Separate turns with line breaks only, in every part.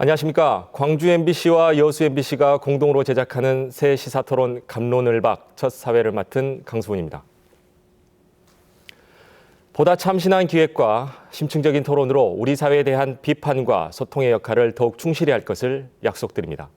안녕하십니까. 광주 MBC와 여수 MBC가 공동으로 제작하는 새 시사토론 갑론을박 첫 사회를 맡은 강수훈입니다. 보다 참신한 기획과 심층적인 토론으로 우리 사회에 대한 비판과 소통의 역할을 더욱 충실히 할 것을 약속드립니다.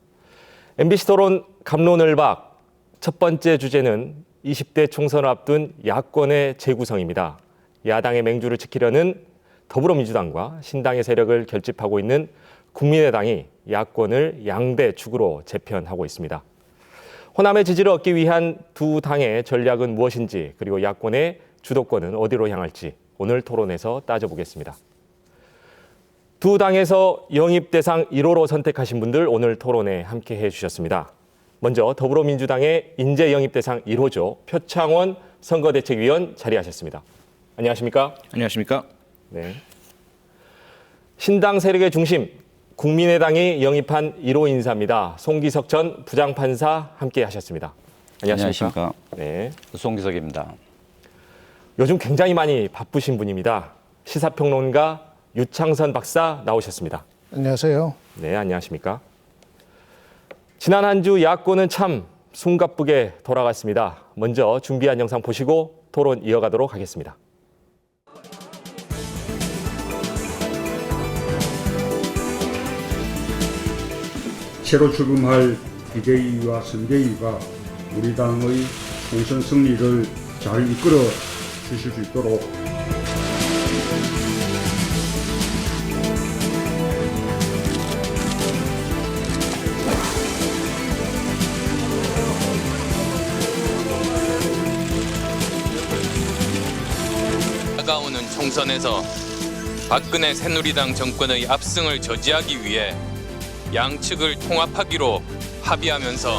MBC 토론 갑론을박 첫 번째 주제는 20대 총선을 앞둔 야권의 재구성입니다. 야당의 맹주를 지키려는 더불어민주당과 신당의 세력을 결집하고 있는 국민의당이 야권을 양대 축으로 재편하고 있습니다. 호남의 지지를 얻기 위한 두 당의 전략은 무엇인지, 그리고 야권의 주도권은 어디로 향할지 오늘 토론에서 따져보겠습니다. 두 당에서 영입 대상 1호로 선택하신 분들 오늘 토론에 함께해 주셨습니다. 먼저 더불어민주당의 인재 영입 대상 1호죠. 표창원 선거대책위원 자리하셨습니다. 안녕하십니까?
안녕하십니까?
네. 신당 세력의 중심, 국민의당이 영입한 1호 인사입니다. 송기석 전 부장판사 함께 하셨습니다. 안녕하십니까?
네. 송기석입니다.
요즘 굉장히 많이 바쁘신 분입니다. 시사평론가 유창선 박사 나오셨습니다.
안녕하세요.
네, 안녕하십니까? 지난 한 주 야권은 참 숨가쁘게 돌아갔습니다. 먼저 준비한 영상 보시고 토론 이어가도록 하겠습니다.
새로 출범할 비대위와 선대위가 우리 당의 총선 승리를 잘 이끌어 주실 수 있도록
다가오는 총선에서 박근혜 새누리당 정권의 압승을 저지하기 위해 양측을 통합하기로 합의하면서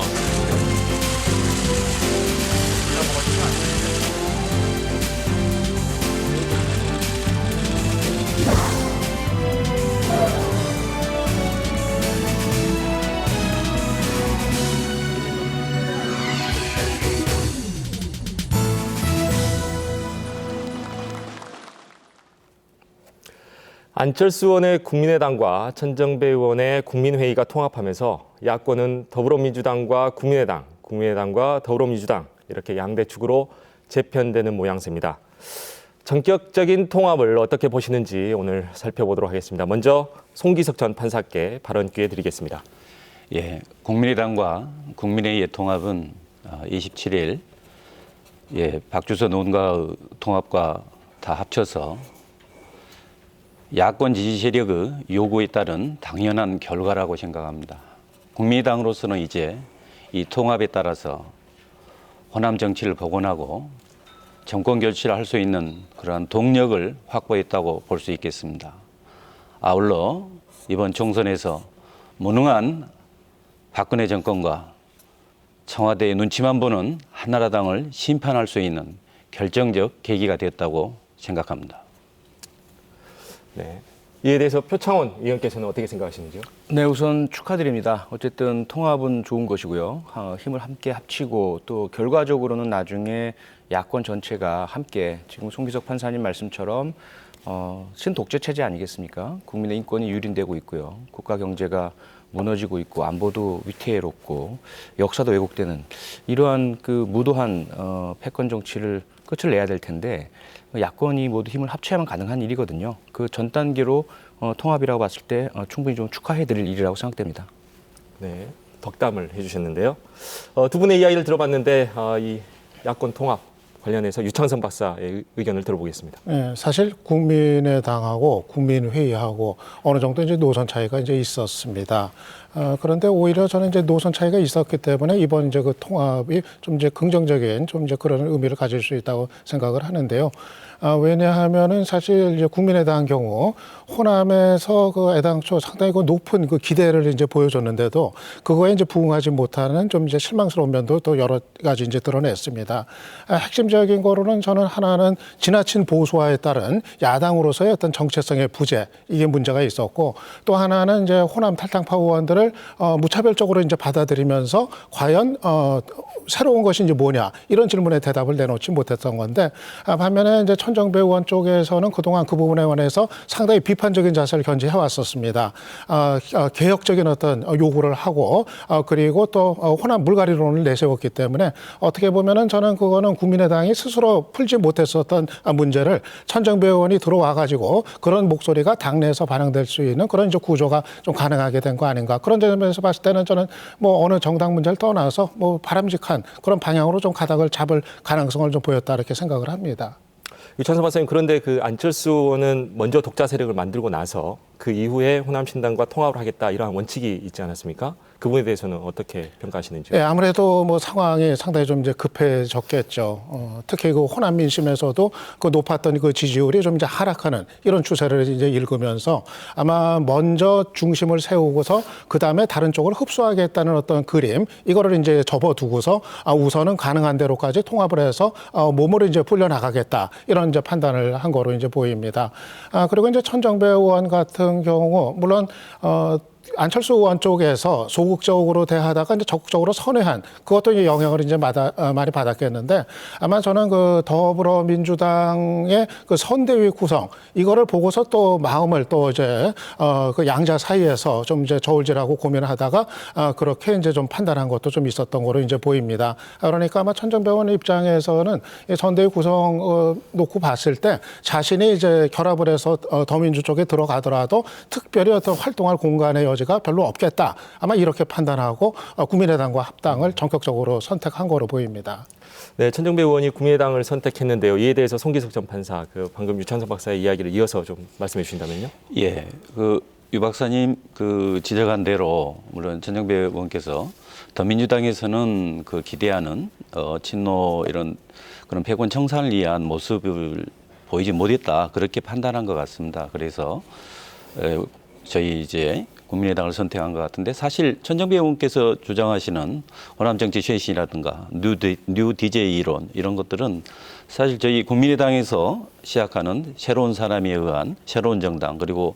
안철수 의원의 국민의당과 천정배 의원의 국민회의가 통합하면서 야권은 더불어민주당과 국민의당, 국민의당과 더불어민주당 이렇게 양대축으로 재편되는 모양새입니다. 전격적인 통합을 어떻게 보시는지 오늘 살펴보도록 하겠습니다. 먼저 송기석 전 판사께 발언 기회 드리겠습니다.
예, 국민의당과 국민의힘의 통합은 27일 박주선 의원과의 통합과 다 합쳐서 야권 지지 세력의 요구에 따른 당연한 결과라고 생각합니다. 국민의당으로서는 이제 이 통합에 따라서 호남 정치를 복원하고 정권 교체를 할 수 있는 그러한 동력을 확보했다고 볼 수 있겠습니다. 아울러 이번 총선에서 무능한 박근혜 정권과 청와대의 눈치만 보는 한나라당을 심판할 수 있는 결정적 계기가 되었다고 생각합니다.
네. 이에 대해서 표창원 의원께서는 어떻게 생각하시는지요?
네, 우선 축하드립니다. 어쨌든 통합은 좋은 것이고요. 힘을 함께 합치고 또 결과적으로는 나중에 야권 전체가 함께 지금 송기석 판사님 말씀처럼 신독재 체제 아니겠습니까? 국민의 인권이 유린되고 있고요. 국가 경제가 무너지고 있고 안보도 위태롭고 역사도 왜곡되는 이러한 그 무도한 패권 정치를 끝을 내야 될 텐데 야권이 모두 힘을 합쳐야만 가능한 일이거든요. 그 전 단계로 통합이라고 봤을 때 충분히 좀 축하해드릴 일이라고 생각됩니다.
네, 덕담을 해주셨는데요. 두 분의 이야기를 들어봤는데 이 야권 통합 관련해서 유창선 박사의 의견을 들어보겠습니다.
네, 사실 국민의당하고 국민회의하고 어느 정도 이제 노선 차이가 이제 있었습니다. 그런데 오히려 저는 이제 노선 차이가 있었기 때문에 이번 이제 그 통합이 좀 이제 긍정적인 좀 이제 그런 의미를 가질 수 있다고 생각을 하는데요. 왜냐하면은 사실 이제 국민의당 경우 호남에서 그 애당초 상당히 그 높은 그 기대를 이제 보여줬는데도 그거에 이제 부응하지 못하는 좀 이제 실망스러운 면도 또 여러 가지 이제 드러냈습니다. 핵심적인 거로는 저는 하나는 지나친 보수화에 따른 야당으로서의 어떤 정체성의 부재, 이게 문제가 있었고, 또 하나는 이제 호남 탈당파 의원들을 무차별적으로 이제 받아들이면서 과연 새로운 것이 이제 뭐냐 이런 질문에 대답을 내놓지 못했던 건데 반면에 이제 천정배 의원 쪽에서는 그동안 그 부분에 관해서 상당히 비판적인 자세를 견지해 왔었습니다. 개혁적인 어떤 요구를 하고 그리고 또 호남 물갈이론을 내세웠기 때문에 어떻게 보면은 저는 그거는 국민의당이 스스로 풀지 못했었던 문제를 천정배 의원이 들어와 가지고 그런 목소리가 당내에서 반영될 수 있는 그런 이제 구조가 좀 가능하게 된 거 아닌가. 그런 점에서 봤을 때는 저는 뭐 어느 정당 문제를 떠나서 뭐 바람직한 그런 방향으로 좀 가닥을 잡을 가능성을 좀 보였다 이렇게 생각을 합니다.
유찬석 박사님, 그런데 그 안철수 의원은 먼저 독자 세력을 만들고 나서 그 이후에 호남신당과 통합을 하겠다 이러한 원칙이 있지 않았습니까? 그 부분에 대해서는 어떻게 평가하시는지요?
예, 아무래도 뭐 상황이 상당히 좀 이제 급해졌겠죠. 특히 그 호남 민심에서도 그 높았던 그 지지율이 좀 이제 하락하는 이런 추세를 이제 읽으면서 아마 먼저 중심을 세우고서 그 다음에 다른 쪽을 흡수하겠다는 어떤 그림 이거를 이제 접어두고서 우선은 가능한 대로까지 통합을 해서 몸으로 이제 풀려나가겠다 이런 이제 판단을 한 거로 이제 보입니다. 그리고 이제 천정배 의원 같은 경우 물론 안철수 의원 쪽에서 소극적으로 대하다가 이제 적극적으로 선회한 그것도 이제 영향을 이제 많이 받았겠는데 아마 저는 그 더불어민주당의 그 선대위 구성 이거를 보고서 또 마음을 또 이제 그 양자 사이에서 좀 이제 저울질하고 고민을 하다가 그렇게 이제 좀 판단한 것도 좀 있었던 거로 이제 보입니다. 그러니까 아마 천정배 의원 입장에서는 이 선대위 구성 놓고 봤을 때 자신이 이제 결합을 해서 더민주 쪽에 들어가더라도 특별히 어떤 활동할 공간의 여지가 별로 없겠다. 아마 이렇게 판단하고 국민의당과 합당을 전격적으로 선택한 거로 보입니다.
네, 천정배 의원이 국민의당을 선택했는데요. 이에 대해서 송기석 전 판사, 그 방금 유찬석 박사의 이야기를 이어서 좀 말씀해 주신다면요.
예, 유 박사님 지적한 대로 물론 천정배 의원께서 더민주당에서는 그 기대하는 친노 이런 그런 패권 청산을 위한 모습을 보이지 못했다 그렇게 판단한 것 같습니다. 그래서 저희 이제 국민의당을 선택한 것 같은데 사실 천정배 의원께서 주장하시는 호남 정치 쇄신이라든가 뉴 DJ 이론 이런 것들은 사실 저희 국민의당에서 시작하는 새로운 사람에 의한 새로운 정당 그리고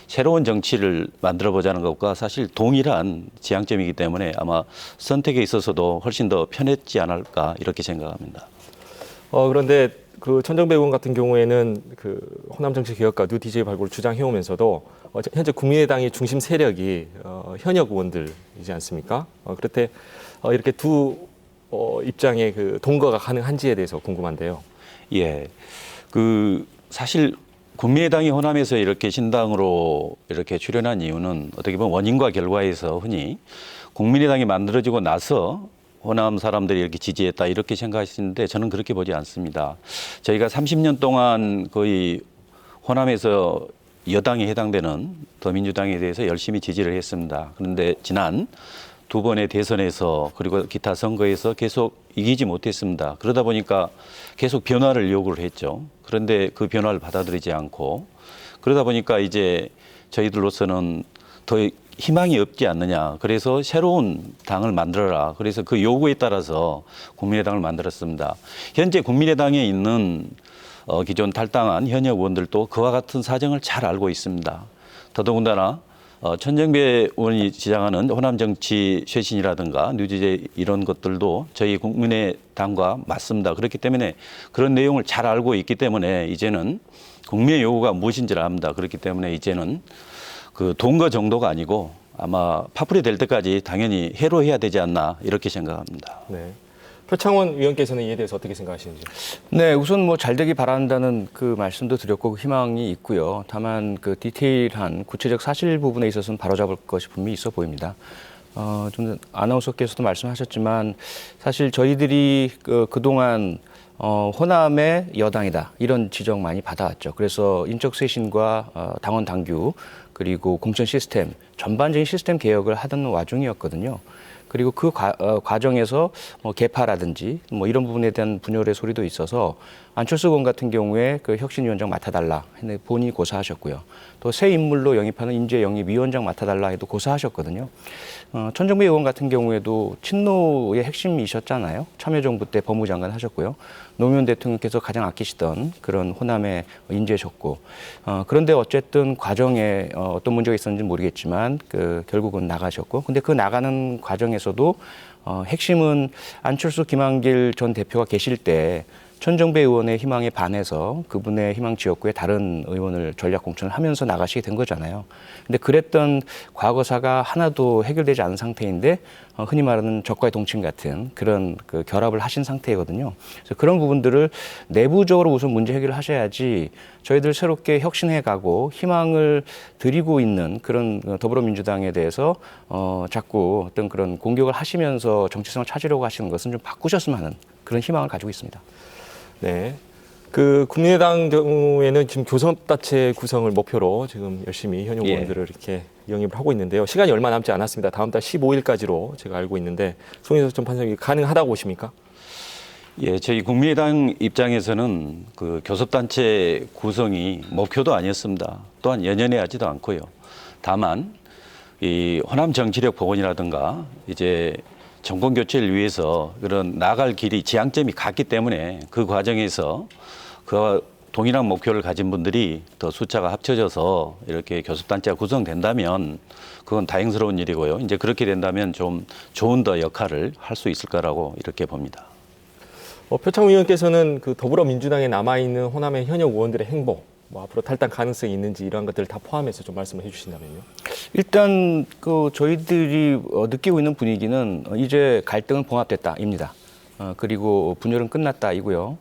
새로운 정치를 만들어 보자는 것과 사실 동일한 지향점이기 때문에 아마 선택에 있어서도 훨씬 더 편했지 않을까 이렇게 생각합니다.
그런데 그 천정배 의원 같은 경우에는 그 호남 정치 개혁과 뉴 DJ 발굴을 주장해 오면서도 현재 국민의당의 중심 세력이 현역 의원들이지 않습니까? 그렇대 이렇게 두 입장의 그 동거가 가능한지에 대해서 궁금한데요.
예, 사실 국민의당이 호남에서 이렇게 신당으로 이렇게 출연한 이유는 어떻게 보면 원인과 결과에서 흔히 국민의당이 만들어지고 나서 호남 사람들이 이렇게 지지했다 이렇게 생각하시는데 저는 그렇게 보지 않습니다. 저희가 30년 동안 거의 호남에서 여당에 해당되는 더민주당에 대해서 열심히 지지를 했습니다. 그런데 지난 두 번의 대선에서 그리고 기타 선거에서 계속 이기지 못했습니다. 그러다 보니까 계속 변화를 요구를 했죠. 그런데 그 변화를 받아들이지 않고 그러다 보니까 이제 저희들로서는 더 희망이 없지 않느냐. 그래서 새로운 당을 만들어라. 그래서 그 요구에 따라서 국민의당을 만들었습니다. 현재 국민의당에 있는 기존 탈당한 현역 의원들도 그와 같은 사정을 잘 알고 있습니다. 더더군다나 천정배 의원이 지향하는 호남 정치 쇄신이라든가 뉴지제 이런 것들도 저희 국민의당과 맞습니다. 그렇기 때문에 그런 내용을 잘 알고 있기 때문에 이제는 국민의 요구가 무엇인지를 압니다. 그렇기 때문에 이제는 그 동거 정도가 아니고 아마 파풀이 될 때까지 당연히 해로해야 되지 않나 이렇게 생각합니다.
네. 표창원 의원께서는 이에 대해서 어떻게 생각하시는지?
네, 우선 뭐 잘 되기 바란다는 그 말씀도 드렸고 희망이 있고요. 다만 그 디테일한 구체적 사실 부분에 있어서는 바로잡을 것이 분명히 있어 보입니다. 좀 아나운서께서도 말씀하셨지만 사실 저희들이 그동안 호남의 여당이다 이런 지적 많이 받아왔죠. 그래서 인적 쇄신과 당원 당규 그리고 공천 시스템 전반적인 시스템 개혁을 하던 와중이었거든요. 그리고 그 과정에서 뭐 개파라든지 뭐 이런 부분에 대한 분열의 소리도 있어서 안철수 의원 같은 경우에 그 혁신위원장 맡아달라 했는데 본인이 고사하셨고요. 또 새 인물로 영입하는 인재영입위원장 맡아달라 해도 고사하셨거든요. 천정배 의원 같은 경우에도 친노의 핵심이셨잖아요. 참여정부 때 법무장관 하셨고요. 노무현 대통령께서 가장 아끼시던 그런 호남의 인재셨고 그런데 어쨌든 과정에 어떤 문제가 있었는지 모르겠지만 결국은 나가셨고 근데 그 나가는 과정에서 입장에서도 핵심은 안철수 김한길 전 대표가 계실 때 천정배 의원의 희망에 반해서 그분의 희망 지역구에 다른 의원을 전략 공천을 하면서 나가시게 된 거잖아요. 근데 그랬던 과거사가 하나도 해결되지 않은 상태인데 흔히 말하는 적과의 동침 같은 그런 그 결합을 하신 상태거든요. 그래서 그런 부분들을 내부적으로 우선 문제 해결을 하셔야지 저희들 새롭게 혁신해 가고 희망을 드리고 있는 그런 더불어민주당에 대해서 자꾸 어떤 그런 공격을 하시면서 정체성을 찾으려고 하시는 것은 좀 바꾸셨으면 하는 그런 희망을 가지고 있습니다.
네. 그 국민의당 경우에는 지금 교섭단체 구성을 목표로 지금 열심히 현역
예.
의원들을 이렇게 영입을 하고 있는데요. 시간이 얼마 남지 않았습니다. 다음 달 15일까지로 제가 알고 있는데 송인석 전 판사님 가능하다고 보십니까?
예, 저희 국민의당 입장에서는 그 교섭단체 구성이 목표도 아니었습니다. 또한 연연해하지도 않고요. 다만 이 호남 정치력 복원이라든가 이제 정권 교체를 위해서 그런 나갈 길이 지향점이 같기 때문에 그 과정에서 그와 동일한 목표를 가진 분들이 더 숫자가 합쳐져서 이렇게 교섭단체가 구성된다면 그건 다행스러운 일이고요. 이제 그렇게 된다면 좀 좋은 더 역할을 할 수 있을 거라고 이렇게 봅니다.
표창 의원께서는 그 더불어민주당에 남아있는 호남의 현역 의원들의 행보, 뭐 앞으로 탈당 가능성이 있는지 이러한 것들을 다 포함해서 좀 말씀을 해주신다면요.
일단 그 저희들이 느끼고 있는 분위기는 이제 갈등은 봉합됐다입니다. 그리고 분열은 끝났다이고요.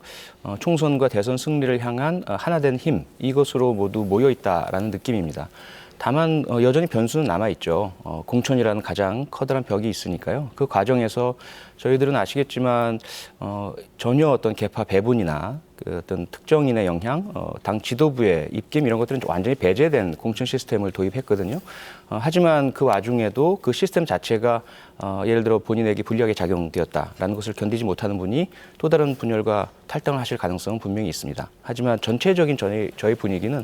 총선과 대선 승리를 향한 하나된 힘 이것으로 모두 모여 있다라는 느낌입니다. 다만 여전히 변수는 남아 있죠. 공천이라는 가장 커다란 벽이 있으니까요. 그 과정에서 저희들은 아시겠지만 전혀 어떤 계파 배분이나 그 어떤 특정인의 영향, 당 지도부의 입김 이런 것들은 완전히 배제된 공천 시스템을 도입했거든요. 하지만 그 와중에도 그 시스템 자체가 예를 들어 본인에게 불리하게 작용되었다라는 것을 견디지 못하는 분이 또 다른 분열과 탈당을 하실 가능성은 분명히 있습니다. 하지만 전체적인 저희 분위기는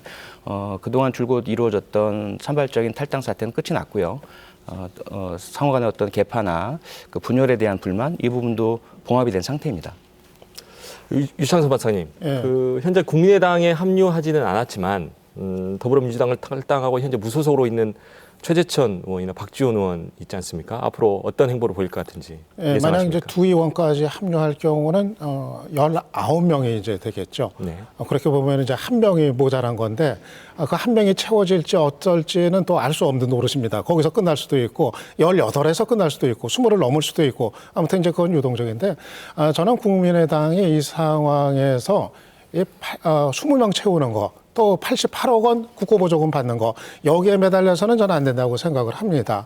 그동안 줄곧 이루어졌던 산발적인 탈당 사태는 끝이 났고요. 상호 간의 어떤 개파나 그 분열에 대한 불만 이 부분도 봉합이 된 상태입니다.
유창석 박사님,
예.
그 현재 국민의당에 합류하지는 않았지만 더불어민주당을 탈당하고 현재 무소속으로 있는 최재천 의원이나 박지원 의원 있지 않습니까? 앞으로 어떤 행보를 보일 것 같은지
예,
예상하십니까?
만약 이제 두 의원까지 합류할 경우는 19명이 이제 되겠죠.
네.
그렇게 보면 이제 한 명이 모자란 건데 그 한 명이 채워질지 어떨지는 또 알 수 없는 노릇입니다. 거기서 끝날 수도 있고 18에서 끝날 수도 있고 20을 넘을 수도 있고 아무튼 이제 그건 유동적인데 저는 국민의당이 이 상황에서 20명 채우는 거 또 88억 원 국고보조금 받는 거 여기에 매달려서는 저는 안 된다고 생각을 합니다.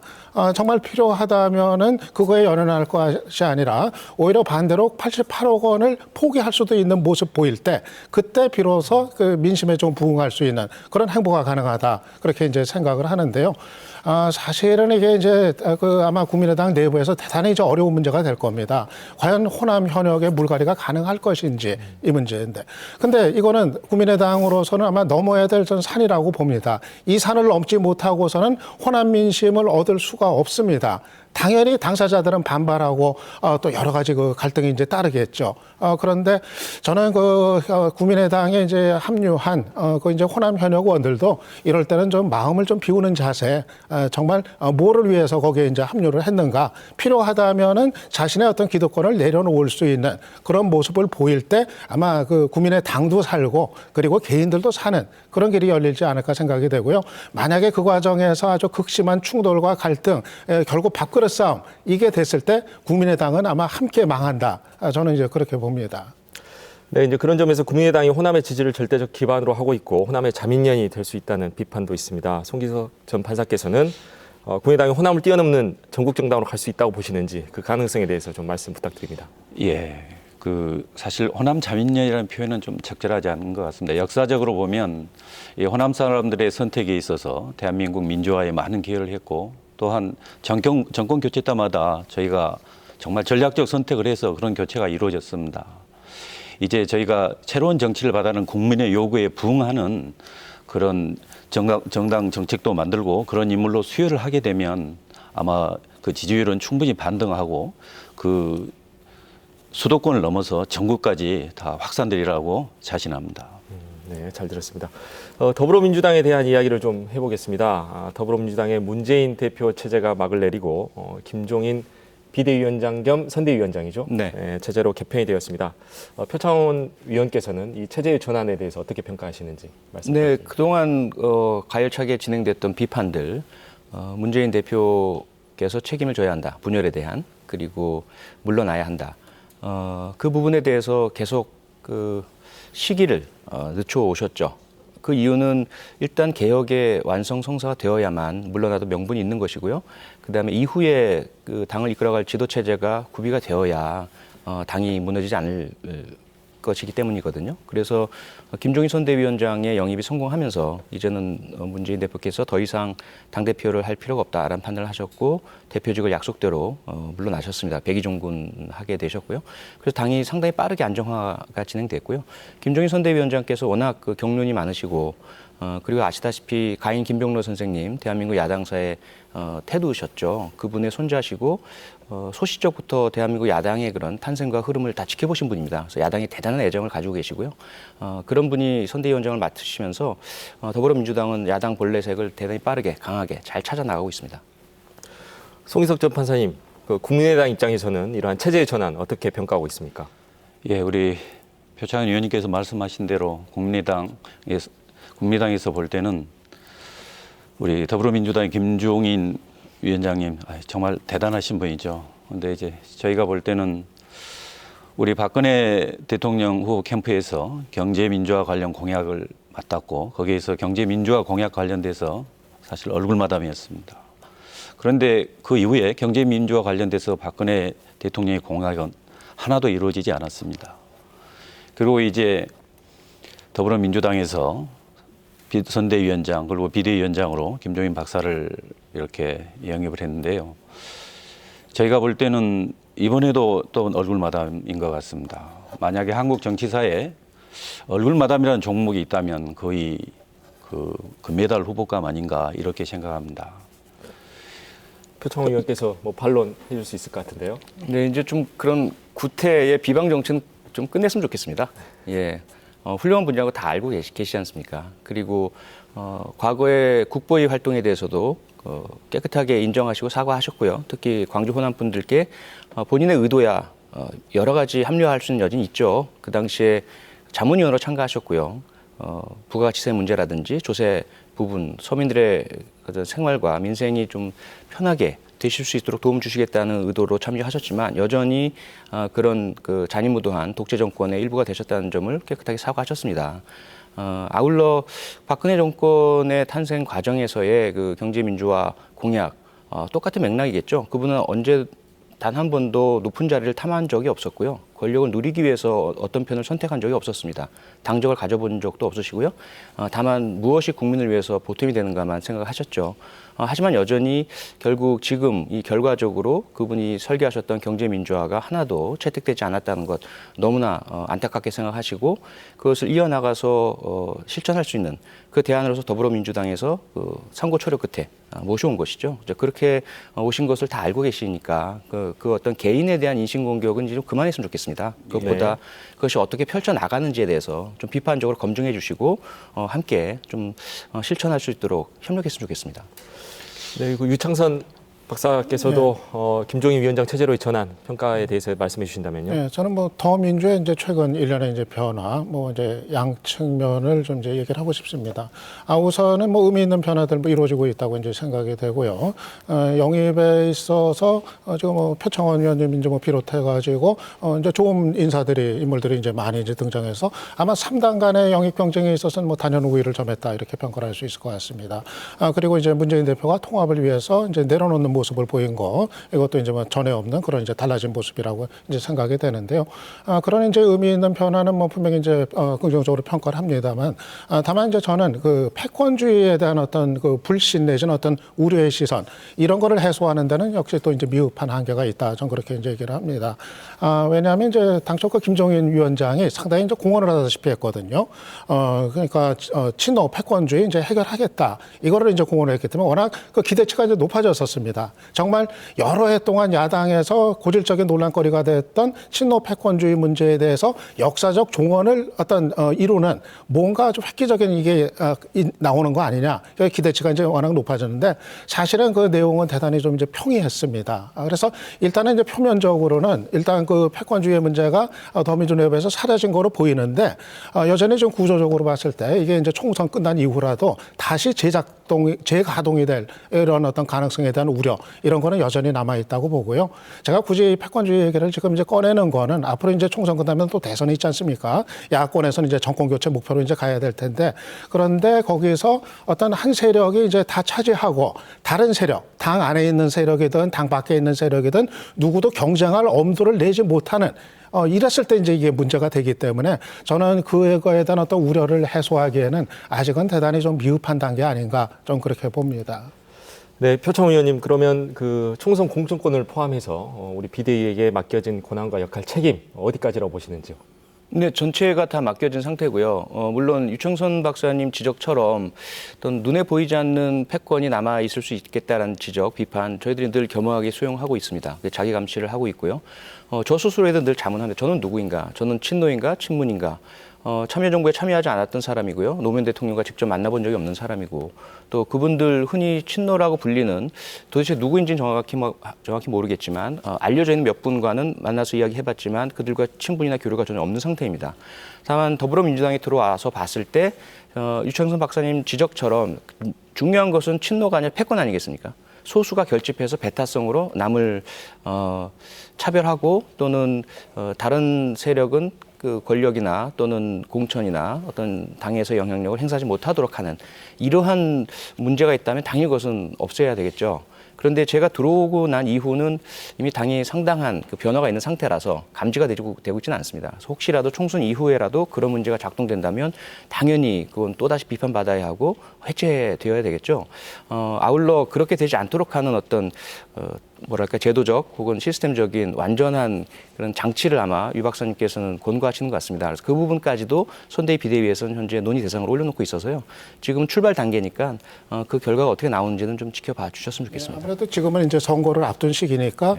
정말 필요하다면은 그거에 연연할 것이 아니라 오히려 반대로 88억 원을 포기할 수도 있는 모습 보일 때 그때 비로소 그 민심에 좀 부응할 수 있는 그런 행보가 가능하다 그렇게 이제 생각을 하는데요. 사실은 이게 이제 그 아마 국민의당 내부에서 대단히 이제 어려운 문제가 될 겁니다. 과연 호남 현역의 물갈이가 가능할 것인지 이 문제인데. 근데 이거는 국민의당으로서는 아마 넘어야 될 전 산이라고 봅니다. 이 산을 넘지 못하고서는 호남 민심을 얻을 수가 없습니다. 당연히 당사자들은 반발하고 또 여러 가지 그 갈등이 이제 따르겠죠. 그런데 저는 그 국민의당에 이제 합류한 그 이제 호남 현역 의원들도 이럴 때는 좀 마음을 좀 비우는 자세, 정말 뭐를 위해서 거기에 이제 합류를 했는가, 필요하다면은 자신의 어떤 기득권을 내려놓을 수 있는 그런 모습을 보일 때 아마 그 국민의 당도 살고 그리고 개인들도 사는 그런 길이 열리지 않을까 생각이 되고요. 만약에 그 과정에서 아주 극심한 충돌과 갈등, 결국 밥그릇 싸움 이게 됐을 때 국민의당은 아마 함께 망한다. 저는 이제 그렇게 봅니다.
네, 이제 그런 점에서 국민의당이 호남의 지지를 절대적 기반으로 하고 있고 호남의 자민련이 될 수 있다는 비판도 있습니다. 송기석 전 판사께서는 국민의당이 호남을 뛰어넘는 전국 정당으로 갈 수 있다고 보시는지 그 가능성에 대해서 좀 말씀 부탁드립니다.
예, 그 사실 호남 자민련이라는 표현은 좀 적절하지 않은 것 같습니다. 역사적으로 보면 이 호남 사람들의 선택에 있어서 대한민국 민주화에 많은 기여를 했고 또한 정권 교체 때마다 저희가 정말 전략적 선택을 해서 그런 교체가 이루어졌습니다. 이제 저희가 새로운 정치를 받아는 국민의 요구에 부응하는 그런 정당 정책도 만들고 그런 인물로 수혈을 하게 되면 아마 그 지지율은 충분히 반등하고 그 수도권을 넘어서 전국까지 다 확산되리라고 자신합니다.
네, 잘 들었습니다. 더불어민주당에 대한 이야기를 좀 해보겠습니다. 더불어민주당의 문재인 대표 체제가 막을 내리고 김종인 비대위원장 겸 선대위원장이죠.
네.
예, 체제로 개편이 되었습니다. 표창원 위원께서는 이 체제의 전환에 대해서 어떻게 평가하시는지 말씀
네,
부탁드립니다.
그동안 가열차게 진행됐던 비판들, 문재인 대표께서 책임을 져야 한다. 분열에 대한, 그리고 물러나야 한다. 그 부분에 대해서 계속 그 시기를 늦춰오셨죠. 그 이유는 일단 개혁의 완성 성사가 되어야만 물러나도 명분이 있는 것이고요. 그다음에 이후에 그 당을 이끌어갈 지도 체제가 구비가 되어야 당이 무너지지 않을 것이기 때문이거든요. 그래서 김종인 선대위원장의 영입이 성공하면서 이제는 문재인 대표께서 더 이상 당대표를 할 필요가 없다라는 판단을 하셨고 대표직을 약속대로 물러나셨습니다. 백의종군 하게 되셨고요. 그래서 당이 상당히 빠르게 안정화가 진행됐고요. 김종인 선대위원장께서 워낙 그 경륜이 많으시고 그리고 아시다시피 가인 김병로 선생님 대한민국 야당사의 태두셨죠. 그분의 손자시고 소시적부터 대한민국 야당의 그런 탄생과 흐름을 다 지켜보신 분입니다. 그래서 야당에 대단한 애정을 가지고 계시고요. 그런 분이 선대위원장을 맡으시면서 더불어민주당은 야당 본래색을 대단히 빠르게 강하게 잘 찾아 나가고 있습니다.
송희석 전 판사님, 그 국민의당 입장에서는 이러한 체제의 전환 어떻게 평가하고 있습니까?
예, 우리 표창원 의원님께서 말씀하신 대로 국민의당에서 볼 때는 우리 더불어민주당의 김종인 위원장님 정말 대단하신 분이죠. 근데 이제 저희가 볼 때는 우리 박근혜 대통령 후보 캠프에서 경제민주화 관련 공약을 맡았고 거기에서 경제민주화 공약 관련돼서 사실 얼굴마담이었습니다. 그런데 그 이후에 경제민주화 관련돼서 박근혜 대통령의 공약은 하나도 이루어지지 않았습니다. 그리고 이제 더불어민주당에서 선대위원장 그리고 비대위원장으로 김종인 박사를 이렇게 영입을 했는데요. 저희가 볼 때는 이번에도 또 얼굴마담인 것 같습니다. 만약에 한국 정치사에 얼굴마담이라는 종목이 있다면 거의 그 금메달 후보감 아닌가 이렇게 생각합니다.
표창원 의원께서 뭐 반론해 줄 수 있을 것 같은데요.
네, 이제 좀 그런 구태의 비방 정치는 좀 끝냈으면 좋겠습니다. 예. 훌륭한 분이라고 다 알고 계시지 않습니까? 그리고 과거의 국보위 활동에 대해서도 깨끗하게 인정하시고 사과하셨고요. 특히 광주 호남 분들께 본인의 의도야 여러 가지 합리화할 수 있는 여지는 있죠. 그 당시에 자문위원으로 참가하셨고요. 부가가치세 문제라든지 조세 부분, 서민들의 생활과 민생이 좀 편하게 되실 수 있도록 도움 주시겠다는 의도로 참여하셨지만 여전히 그런 그 잔인무도한 독재 정권의 일부가 되셨다는 점을 깨끗하게 사과하셨습니다. 아울러 박근혜 정권의 탄생 과정에서의 그 경제민주화 공약 똑같은 맥락이겠죠. 그분은 언제 단 한 번도 높은 자리를 탐한 적이 없었고요. 권력을 누리기 위해서 어떤 편을 선택한 적이 없었습니다. 당적을 가져본 적도 없으시고요. 다만 무엇이 국민을 위해서 보탬이 되는가만 생각하셨죠. 하지만 여전히 결국 지금 이 결과적으로 그분이 설계하셨던 경제민주화가 하나도 채택되지 않았다는 것 너무나 안타깝게 생각하시고 그것을 이어나가서 실천할 수 있는 그 대안으로서 더불어민주당에서 그 상고초려 끝에 모셔온 것이죠. 그렇게 오신 것을 다 알고 계시니까 그 어떤 개인에 대한 인신공격은 이제 좀 그만했으면 좋겠습니다. 그것보다 그것이 어떻게 펼쳐나가는지에 대해서 좀 비판적으로 검증해 주시고 함께 좀 실천할 수 있도록 협력했으면 좋겠습니다.
네, 그리고 유창선 박사께서도 김종인 위원장 체제로의 전환 평가에 대해서 말씀해 주신다면요.
네, 저는 뭐 더민주의 이제 최근 일련의 이제 변화, 뭐 이제 양측면을 좀 이제 얘기를 하고 싶습니다. 우선은 뭐 의미 있는 변화들 뭐 이루어지고 있다고 이제 생각이 되고요. 영입에 있어서 지금 뭐 표창원 의원님 이제 뭐 비롯해가지고 이제 좋은 인물들이 이제 많이 이제 등장해서 아마 3당 간의 영입 경쟁에 있어서는 뭐 단연 우위를 점했다 이렇게 평가를 할 수 있을 것 같습니다. 그리고 이제 문재인 대표가 통합을 위해서 이제 내려놓는 모습을 보인 거 이것도 이제 뭐 전에 없는 그런 이제 달라진 모습이라고 이제 생각이 되는데요. 그런 이제 의미 있는 변화는 뭐 분명히 이제 긍정적으로 평가를 합니다만 다만 이제 저는 그 패권주의에 대한 어떤 그 불신 내지는 어떤 우려의 시선 이런 거를 해소하는 데는 역시 또 이제 미흡한 한계가 있다. 전 그렇게 이제 얘기를 합니다. 왜냐하면 이제 당초 그 김종인 위원장이 상당히 이제 공언을 하다시피 했거든요. 그러니까 친노 패권주의 이제 해결하겠다. 이거를 이제 공언을 했기 때문에 워낙 그 기대치가 이제 높아졌었습니다. 겁니다. 정말 여러 해 동안 야당에서 고질적인 논란거리가 됐던 친노 패권주의 문제에 대해서 역사적 종언을 이루는 뭔가 좀 획기적인 이게 나오는 거 아니냐. 기대치가 이제 워낙 높아졌는데 사실은 그 내용은 대단히 좀 이제 평이했습니다. 그래서 일단은 이제 표면적으로는 일단 그 패권주의 문제가 더민주 내부에서 사라진 거로 보이는데 여전히 좀 구조적으로 봤을 때 이게 이제 총선 끝난 이후라도 다시 재가동이 될 이런 어떤 가능성에 대한 우려 이런 거는 여전히 남아 있다고 보고요. 제가 굳이 패권주의 얘기를 지금 이제 꺼내는 거는 앞으로 이제 총선 끝나면 또 대선이 있지 않습니까? 야권에서는 이제 정권 교체 목표로 이제 가야 될 텐데 그런데 거기서 어떤 한 세력이 이제 다 차지하고 다른 세력, 당 안에 있는 세력이든 당 밖에 있는 세력이든 누구도 경쟁할 엄두를 내지 못하는 이랬을 때 이제 이게 문제가 되기 때문에 저는 그거에 대한 어떤 우려를 해소하기에는 아직은 대단히 좀 미흡한 단계 아닌가 좀 그렇게 봅니다.
네, 표창 의원님, 그러면 그 총선 공천권을 포함해서 우리 비대위에게 맡겨진 권한과 역할, 책임 어디까지라고 보시는지요?
네, 전체가 다 맡겨진 상태고요. 물론 유청선 박사님 지적처럼 어떤 눈에 보이지 않는 패권이 남아 있을 수 있겠다라는 지적, 비판 저희들이 늘 겸허하게 수용하고 있습니다. 자기 감시를 하고 있고요. 저 스스로에도 늘 자문하는데 저는 누구인가? 저는 친노인가? 친문인가? 참여정부에 참여하지 않았던 사람이고요. 노무현 대통령과 직접 만나본 적이 없는 사람이고 또 그분들 흔히 친노라고 불리는 도대체 누구인지는 정확히 모르겠지만 알려져 있는 몇 분과는 만나서 이야기해봤지만 그들과 친분이나 교류가 전혀 없는 상태입니다. 다만 더불어민주당이 들어와서 봤을 때 유청선 박사님 지적처럼 중요한 것은 친노가 아니라 패권 아니겠습니까? 소수가 결집해서 배타성으로 남을 차별하고 또는 다른 세력은 그 권력이나 또는 공천이나 어떤 당에서 영향력을 행사하지 못하도록 하는 이러한 문제가 있다면 당연히 그것은 없애야 되겠죠. 그런데 제가 들어오고 난 이후는 이미 당이 상당한 그 변화가 있는 상태라서 감지가 되고 있지는 않습니다. 그래서 혹시라도 총선 이후에라도 그런 문제가 작동된다면 당연히 그건 또다시 비판받아야 하고 해체되어야 되겠죠. 아울러 그렇게 되지 않도록 하는 어떤 제도적 혹은 시스템적인 완전한 그런 장치를 아마 유 박사님께서는 권고하시는 것 같습니다. 그래서 그 부분까지도 선대위 비대위에서는 현재 논의 대상으로 올려놓고 있어서요. 지금 출발 단계니까 그 결과가 어떻게 나오는지는 좀 지켜봐 주셨으면 좋겠습니다.
아무래도 지금은 이제 선거를 앞둔 시기니까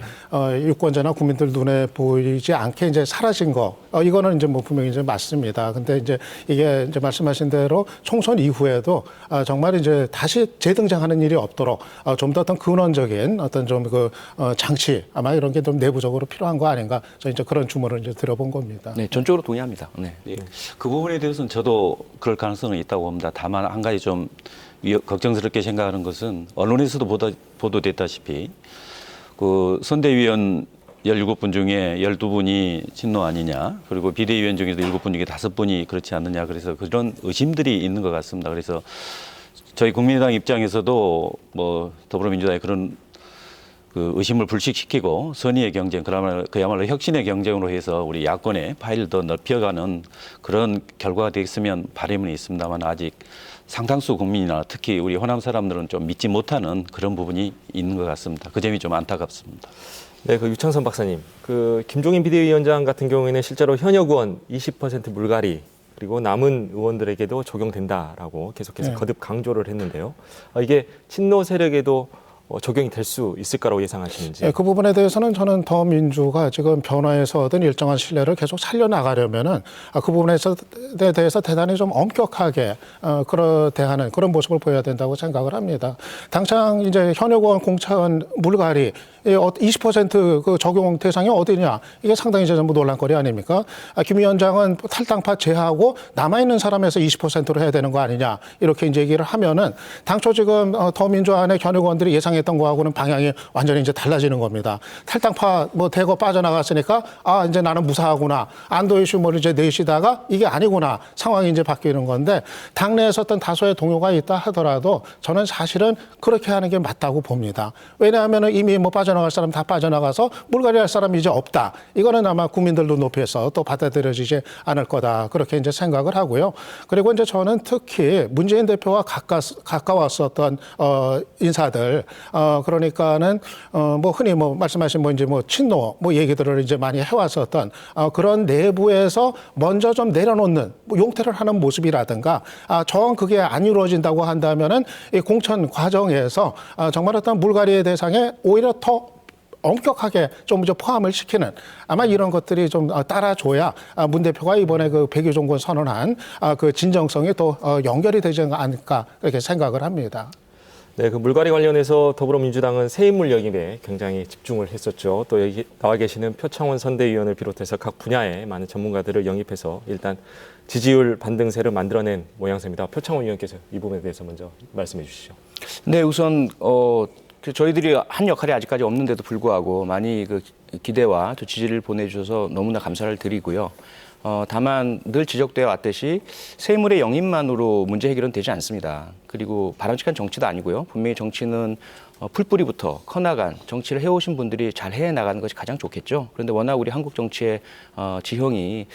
유권자나 국민들 눈에 보이지 않게 이제 사라진 거 이거는 이제 뭐 분명히 이제 맞습니다. 근데 이제 이게 이제 말씀하신 대로 총선 이후에도 정말 이제 다시 재등장하는 일이 없도록 좀 더 어떤 근원적인 어떤 좀 그 장치 아마 이런 게 좀 내부적으로 필요한 거 아닌가 저 이제 그런 주문을 이제 들어본 겁니다.
네, 전적으로 동의합니다. 네.
예, 그 부분에 대해서는 저도 그럴 가능성은 있다고 봅니다. 다만 한 가지 좀 걱정스럽게 생각하는 것은 언론에서도 보도됐다시피 그 선대위원 17분 중에 12분이 친노 아니냐, 그리고 비대위원 중에도 7분 중에 5분이 그렇지 않느냐, 그래서 그런 의심들이 있는 것 같습니다. 그래서 저희 국민의당 입장에서도 뭐 더불어민주당의 그런 그 의심을 불식시키고 선의의 경쟁, 그야말로 혁신의 경쟁으로 해서 우리 야권의 파일을 더 넓혀가는 그런 결과가 되겠으면 바람은 있습니다만 아직 상당수 국민이나 특히 우리 호남 사람들은 좀 믿지 못하는 그런 부분이 있는 것 같습니다. 그 점이 좀 안타깝습니다.
네, 그 유창선 박사님, 그 김종인 비대위원장 같은 경우에는 실제로 현역 의원 20% 물갈이 그리고 남은 의원들에게도 적용된다라고 계속해서 거듭 강조를 했는데요. 이게 친노 세력에도 적용이 될 수 있을까라고 예상하시는지?
네, 그 부분에 대해서는 저는 더민주가 지금 변화에서 얻은 일정한 신뢰를 계속 살려나가려면은 그 부분에 대해서 대단히 좀 엄격하게 대하는 그런 모습을 보여야 된다고 생각을 합니다. 당장 이제 현역 의원 공천 물갈이 20% 그 적용 대상이 어디냐 이게 상당히 이제 전부 논란거리 아닙니까? 김 위원장은 탈당파 제하고 남아있는 사람에서 20%로 해야 되는 거 아니냐 이렇게 이제 얘기를 하면은 당초 지금 더민주 안에 현역 의원들이 예상했던 거하고는 방향이 완전히 이제 달라지는 겁니다. 탈당파 뭐 대거 빠져나갔으니까 아 이제 나는 무사하구나 안도 이슈 뭐 이제 내시다가 이게 아니구나 상황이 이제 바뀌는 건데 당내에서 어떤 다소의 동요가 있다 하더라도 저는 사실은 그렇게 하는 게 맞다고 봅니다. 왜냐하면은 이미 뭐 빠져나갈 사람 다 빠져나가서 물갈이 할 사람이 이제 없다. 이거는 아마 국민들도 높이서 또 받아들여지지 않을 거다. 그렇게 이제 생각을 하고요. 그리고 이제 저는 특히 문재인 대표와 가까웠었던 인사들 그러니까는 뭐 흔히 뭐 말씀하신 뭐 이제 뭐 친노 뭐 얘기들을 이제 많이 해왔었던 그런 내부에서 먼저 좀 내려놓는 뭐 용퇴를 하는 모습이라든가 정 그게 안 이루어진다고 한다면은 이 공천 과정에서 정말 어떤 물갈이의 대상에 오히려 더 엄격하게 좀 이제 포함을 시키는 아마 이런 것들이 좀 따라줘야 문 대표가 이번에 그 백유종군 선언한 그 진정성이 또 연결이 되지 않을까 그렇게 생각을 합니다.
네, 그 물갈이 관련해서 더불어민주당은 새 인물 영입에 굉장히 집중을 했었죠. 또 여기 나와 계시는 표창원 선대위원을 비롯해서 각 분야의 많은 전문가들을 영입해서 일단 지지율 반등세를 만들어낸 모양새입니다. 표창원 의원께서 이 부분에 대해서 먼저 말씀해 주시죠.
네, 우선 저희들이 한 역할이 아직까지 없는데도 불구하고 많이 그 기대와 또 지지를 보내주셔서 너무나 감사를 드리고요. 다만 늘 지적되어 왔듯이 새 인물의 영입만으로 문제 해결은 되지 않습니다. 그리고 바람직한 정치도 아니고요. 분명히 정치는 풀뿌리부터 커나간 정치를 해오신 분들이 잘 해나가는 것이 가장 좋겠죠. 그런데 워낙 우리 한국 정치의 지형이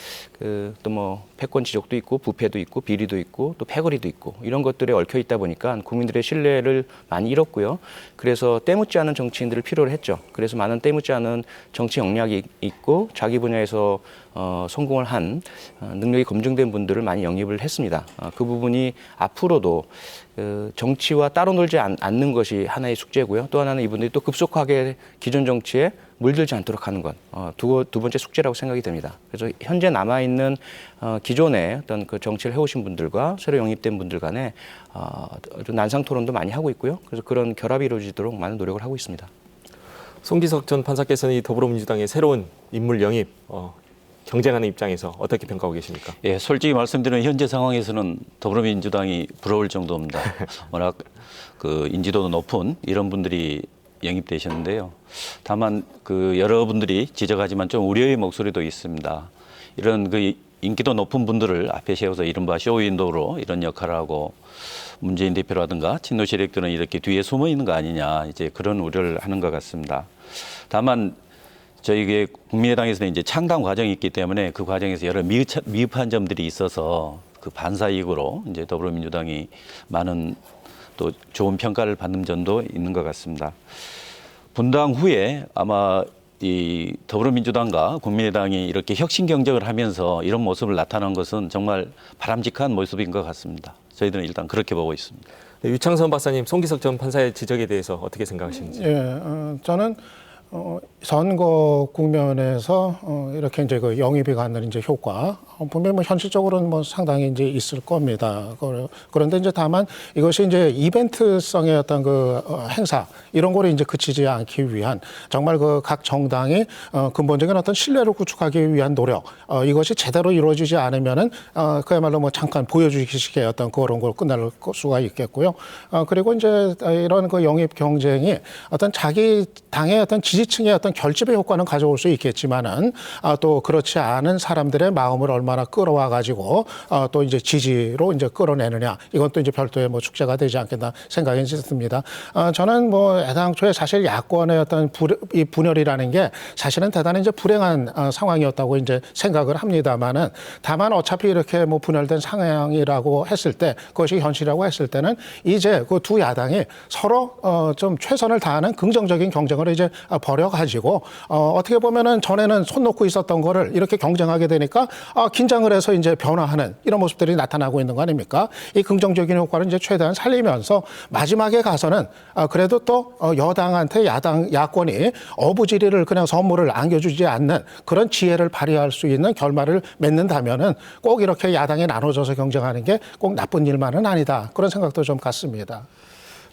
또 뭐 패권 지적도 있고 부패도 있고 비리도 있고 또 패거리도 있고 이런 것들에 얽혀 있다 보니까 국민들의 신뢰를 많이 잃었고요. 그래서 때묻지 않은 정치인들을 필요로 했죠. 그래서 많은 때묻지 않은 정치 역량이 있고 자기 분야에서 성공을 한 능력이 검증된 분들을 많이 영입을 했습니다. 그 부분이 앞으로도 정치와 따로 놀지 않는 것이 하나의 숙제고요. 또 하나는 이분들이 또 급속하게 기존 정치에 물들지 않도록 하는 것, 두 번째 숙제라고 생각이 됩니다. 그래서 현재 남아있는 기존의 어떤 그 정치를 해오신 분들과 새로 영입된 분들 간에 난상 토론도 많이 하고 있고요. 그래서 그런 결합이 이루어지도록 많은 노력을 하고 있습니다.
송기석 전 판사께서는 이 더불어민주당의 새로운 인물 영입 경쟁하는 입장에서 어떻게 평가하고 계십니까?
예, 솔직히 말씀드리면 현재 상황에서는 더불어민주당이 부러울 정도입니다. 워낙 그 인지도도 높은 이런 분들이 영입되셨는데요. 다만 그 여러분들이 지적하지만 좀 우려의 목소리도 있습니다. 이런 그 인기도 높은 분들을 앞에 세워서 이른바 쇼윈도우로 이런 역할을 하고 문재인 대표라든가 친노 세력들은 이렇게 뒤에 숨어 있는 거 아니냐 이제 그런 우려를 하는 것 같습니다. 다만 저희 국민의당에서는 이제 창당 과정이 있기 때문에 그 과정에서 여러 미흡한 점들이 있어서 그 반사이익으로 이제 더불어민주당이 많은 또 좋은 평가를 받는 점도 있는 것 같습니다. 분당 후에 아마 이 더불어민주당과 국민의당이 이렇게 혁신 경쟁을 하면서 이런 모습을 나타난 것은 정말 바람직한 모습인 것 같습니다. 저희들은 일단 그렇게 보고 있습니다.
네, 유창선 박사님, 송기석 전 판사의 지적에 대해서 어떻게 생각하시는지?
예, 저는 선거 국면에서 이렇게 이제 그 영입이 갖는 이제 효과 분명히 뭐 현실적으로는 뭐 상당히 이제 있을 겁니다. 그런데 이제 다만 이것이 이제 이벤트성의 어떤 그 행사 이런 거를 이제 그치지 않기 위한 정말 그 각 정당이 근본적인 어떤 신뢰를 구축하기 위한 노력 이것이 제대로 이루어지지 않으면은 그야말로 뭐 잠깐 보여주기식의 어떤 그런 걸 끝날 수가 있겠고요. 그리고 이제 이런 그 영입 경쟁이 어떤 자기 당의 어떤 지지층의 어떤 결집의 효과는 가져올 수 있겠지만은 또 그렇지 않은 사람들의 마음을 얼마나 끌어와 가지고 또 이제 지지로 이제 끌어내느냐 이건 또 이제 별도의 뭐 축제가 되지 않겠나 생각이 듭니다. 저는 뭐 애당초에 사실 야권의 어떤 이 분열이라는 게 사실은 대단히 이제 불행한 상황이었다고 이제 생각을 합니다만은 다만 어차피 이렇게 뭐 분열된 상황이라고 했을 때 그것이 현실이라고 했을 때는 이제 그 두 야당이 서로 좀 최선을 다하는 긍정적인 경쟁을 이제 벌여가지고 어떻게 보면은 전에는 손 놓고 있었던 거를 이렇게 경쟁하게 되니까 긴장을 해서 이제 변화하는 이런 모습들이 나타나고 있는 거 아닙니까? 이 긍정적인 효과를 이제 최대한 살리면서 마지막에 가서는 그래도 또 여당한테 야권이 어부지리를 그냥 선물을 안겨주지 않는 그런 지혜를 발휘할 수 있는 결말을 맺는다면은 꼭 이렇게 야당이 나눠져서 경쟁하는 게 꼭 나쁜 일만은 아니다. 그런 생각도 좀 같습니다.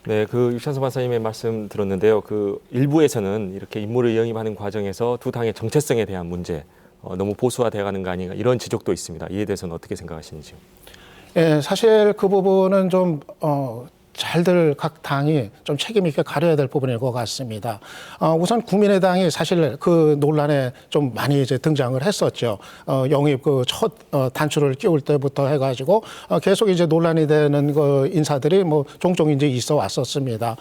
네, 그 유창선 박사님의 말씀 들었는데요. 그 일부에서는 이렇게 인물을 영입하는 과정에서 두 당의 정체성에 대한 문제 너무 보수화되어가는 거 아닌가 이런 지적도 있습니다. 이에 대해서는 어떻게 생각하시는지요?
예, 사실 그 부분은 좀 잘들 각 당이 좀 책임 있게 가려야 될 부분일 것 같습니다. 우선 국민의당이 사실 그 논란에 좀 많이 이제 등장을 했었죠. 영입 그 첫 단추를 끼울 때부터 해가지고 계속 이제 논란이 되는 그 인사들이 뭐 종종 이제 있어 왔었습니다.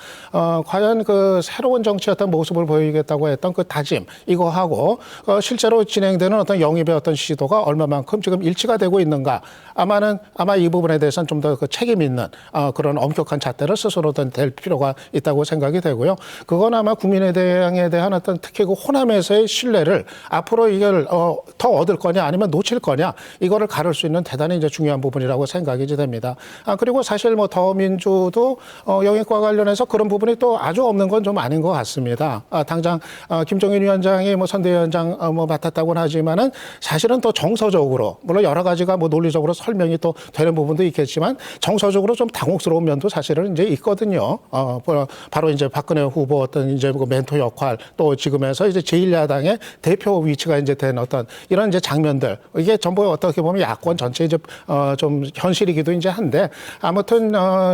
과연 그 새로운 정치 어떤 모습을 보이겠다고 했던 그 다짐 이거하고 실제로 진행되는 어떤 영입의 어떤 시도가 얼마만큼 지금 일치가 되고 있는가? 아마 이 부분에 대해서는 좀 더 그 책임 있는 그런 엄격한 잣대를 스스로든 댈 필요가 있다고 생각이 되고요. 그건 아마 국민에 대한 어떤 특히 그 호남에서의 신뢰를 앞으로 이걸 더 얻을 거냐 아니면 놓칠 거냐 이거를 가를 수 있는 대단히 이제 중요한 부분이라고 생각이 됩니다. 그리고 사실 뭐 더민주도 영입과 관련해서 그런 부분이 또 아주 없는 건 좀 아닌 것 같습니다. 당장 김종인 위원장이 뭐 선대위원장 뭐 맡았다고는 하지만은 사실은 또 정서적으로 물론 여러 가지가 뭐 논리적으로 설명이 또 되는 부분도 있겠지만 정서적으로 좀 당혹스러운 면도 사실은 이제 있거든요. 바로 이제 박근혜 후보 어떤 이제 그 멘토 역할 또 지금에서 이제 제1야당의 대표 위치가 이제 된 어떤 이런 이제 장면들 이게 전부 어떻게 보면 야권 전체 이제 좀 현실이기도 이제 한데 아무튼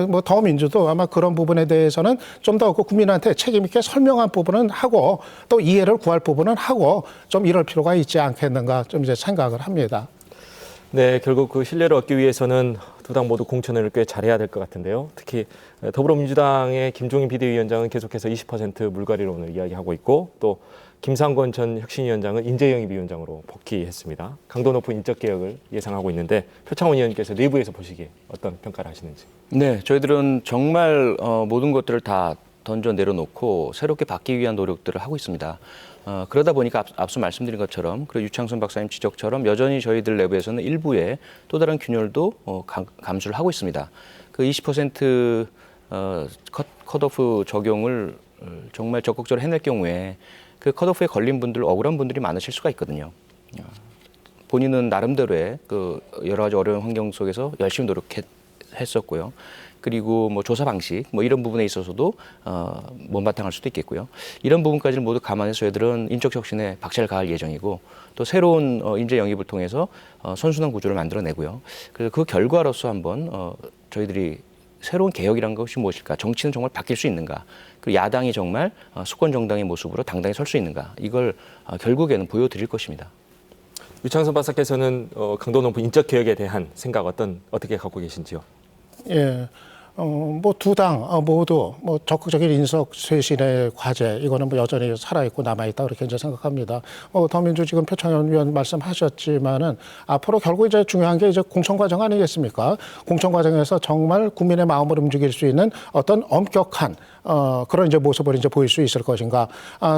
뭐 더민주도 아마 그런 부분에 대해서는 좀 더 국민한테 책임 있게 설명한 부분은 하고 또 이해를 구할 부분은 하고 좀 이럴 필요가 있지 않겠는가 좀 이제 생각을 합니다.
네, 결국 그 신뢰를 얻기 위해서는 두 당 모두 공천을 꽤 잘해야 될 것 같은데요. 특히 더불어민주당의 김종인 비대위원장은 계속해서 20% 물갈이론을 이야기하고 있고 또 김상권 전 혁신위원장은 인재영입 위원장으로 복귀했습니다. 강도 높은 인적 개혁을 예상하고 있는데 표창원 의원께서 내부에서 보시기에 어떤 평가를 하시는지.
네, 저희들은 정말 모든 것들을 다 던져 내려놓고 새롭게 바뀌기 위한 노력들을 하고 있습니다. 그러다 보니까 앞서 말씀드린 것처럼 그리고 유창순 박사님 지적처럼 여전히 저희들 내부에서는 일부의 또 다른 균열도 감수를 하고 있습니다. 그 20% 컷오프 적용을 정말 적극적으로 해낼 경우에 그 컷오프에 걸린 분들 억울한 분들이 많으실 수가 있거든요. 본인은 나름대로의 그 여러 가지 어려운 환경 속에서 열심히 노력했었고요. 그리고 뭐 조사 방식 뭐 이런 부분에 있어서도 못마땅할 수도 있겠고요. 이런 부분까지는 모두 감안해서 저희들은 인적 혁신에 박차를 가할 예정이고 또 새로운 인재 영입을 통해서 선순환 구조를 만들어내고요. 그래서 그 결과로서 한번 저희들이 새로운 개혁이란 것이 무엇일까? 정치는 정말 바뀔 수 있는가? 그리고 야당이 정말 수권 정당의 모습으로 당당히 설 수 있는가? 이걸 결국에는 보여드릴 것입니다.
유창선 박사께서는 강도 높은 인적 개혁에 대한 생각 어떻게 갖고 계신지요?
예. 뭐 두 당 모두 뭐 적극적인 인석 쇄신의 과제 이거는 뭐 여전히 살아있고 남아있다 그렇게 이제 생각합니다. 더민주 지금 표창원 위원 말씀하셨지만은 앞으로 결국 이제 중요한 게 이제 공천 과정 아니겠습니까? 공천 과정에서 정말 국민의 마음을 움직일 수 있는 어떤 엄격한 그런 이제 모습을 이제 보일 수 있을 것인가?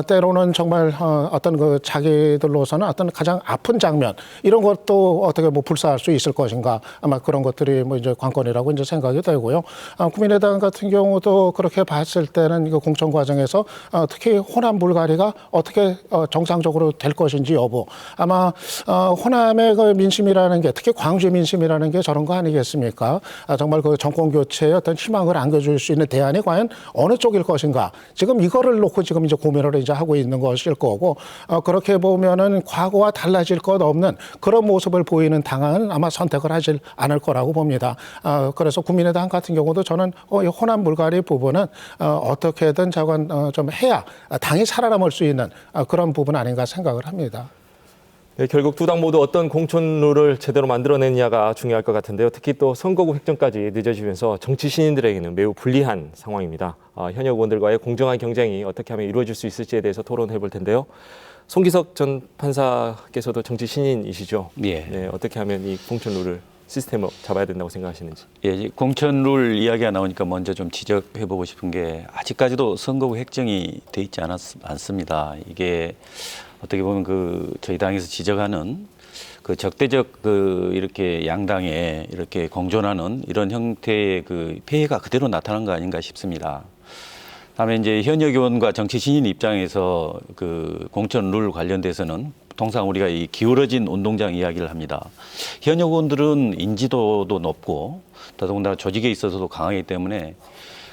때로는 정말 어떤 그 자기들로서는 어떤 가장 아픈 장면 이런 것도 어떻게 뭐 불사할 수 있을 것인가? 아마 그런 것들이 뭐 이제 관건이라고 이제 생각이 되고요. 국민의당 같은 경우도 그렇게 봤을 때는 이거 공천 과정에서 특히 호남 물갈이가 어떻게 정상적으로 될 것인지 여부. 아마 호남의 그 민심이라는 게 특히 광주 민심이라는 게 저런 거 아니겠습니까? 정말 그 정권 교체에 어떤 희망을 안겨줄 수 있는 대안이 과연 어느 쪽일 것인가? 지금 이거를 놓고 지금 이제 고민을 이제 하고 있는 것일 거고 그렇게 보면은 과거와 달라질 것 없는 그런 모습을 보이는 당은 아마 선택을 하질 않을 거라고 봅니다. 그래서 국민의당 같은 경우도 저는 이 호남 물갈이 부분은 어떻게든 좀 해야 당이 살아남을 수 있는 그런 부분 아닌가 생각을 합니다.
네, 결국 두 당 모두 어떤 공천 룰을 제대로 만들어내느냐가 중요할 것 같은데요. 특히 또 선거구 획정까지 늦어지면서 정치 신인들에게는 매우 불리한 상황입니다. 현역 의원들과의 공정한 경쟁이 어떻게 하면 이루어질 수 있을지에 대해서 토론해 볼 텐데요. 송기석 전 판사께서도 정치 신인이시죠?
예.
네, 어떻게 하면 이 공천 룰을 시스템을 잡아야 된다고 생각하시는지.
예, 공천룰 이야기가 나오니까 먼저 좀 지적해보고 싶은 게 아직까지도 선거구 획정이 돼 있지 않습니다. 이게 어떻게 보면 저희 당에서 지적하는 그 적대적 이렇게 양당에 이렇게 공존하는 이런 형태의 그 폐해가 그대로 나타난 거 아닌가 싶습니다. 다음에 이제 현역 의원과 정치 신인 입장에서 그 공천 룰 관련돼서는 통상 우리가 이 기울어진 운동장 이야기를 합니다. 현역 의원들은 인지도도 높고 더더군다나 조직에 있어서도 강하기 때문에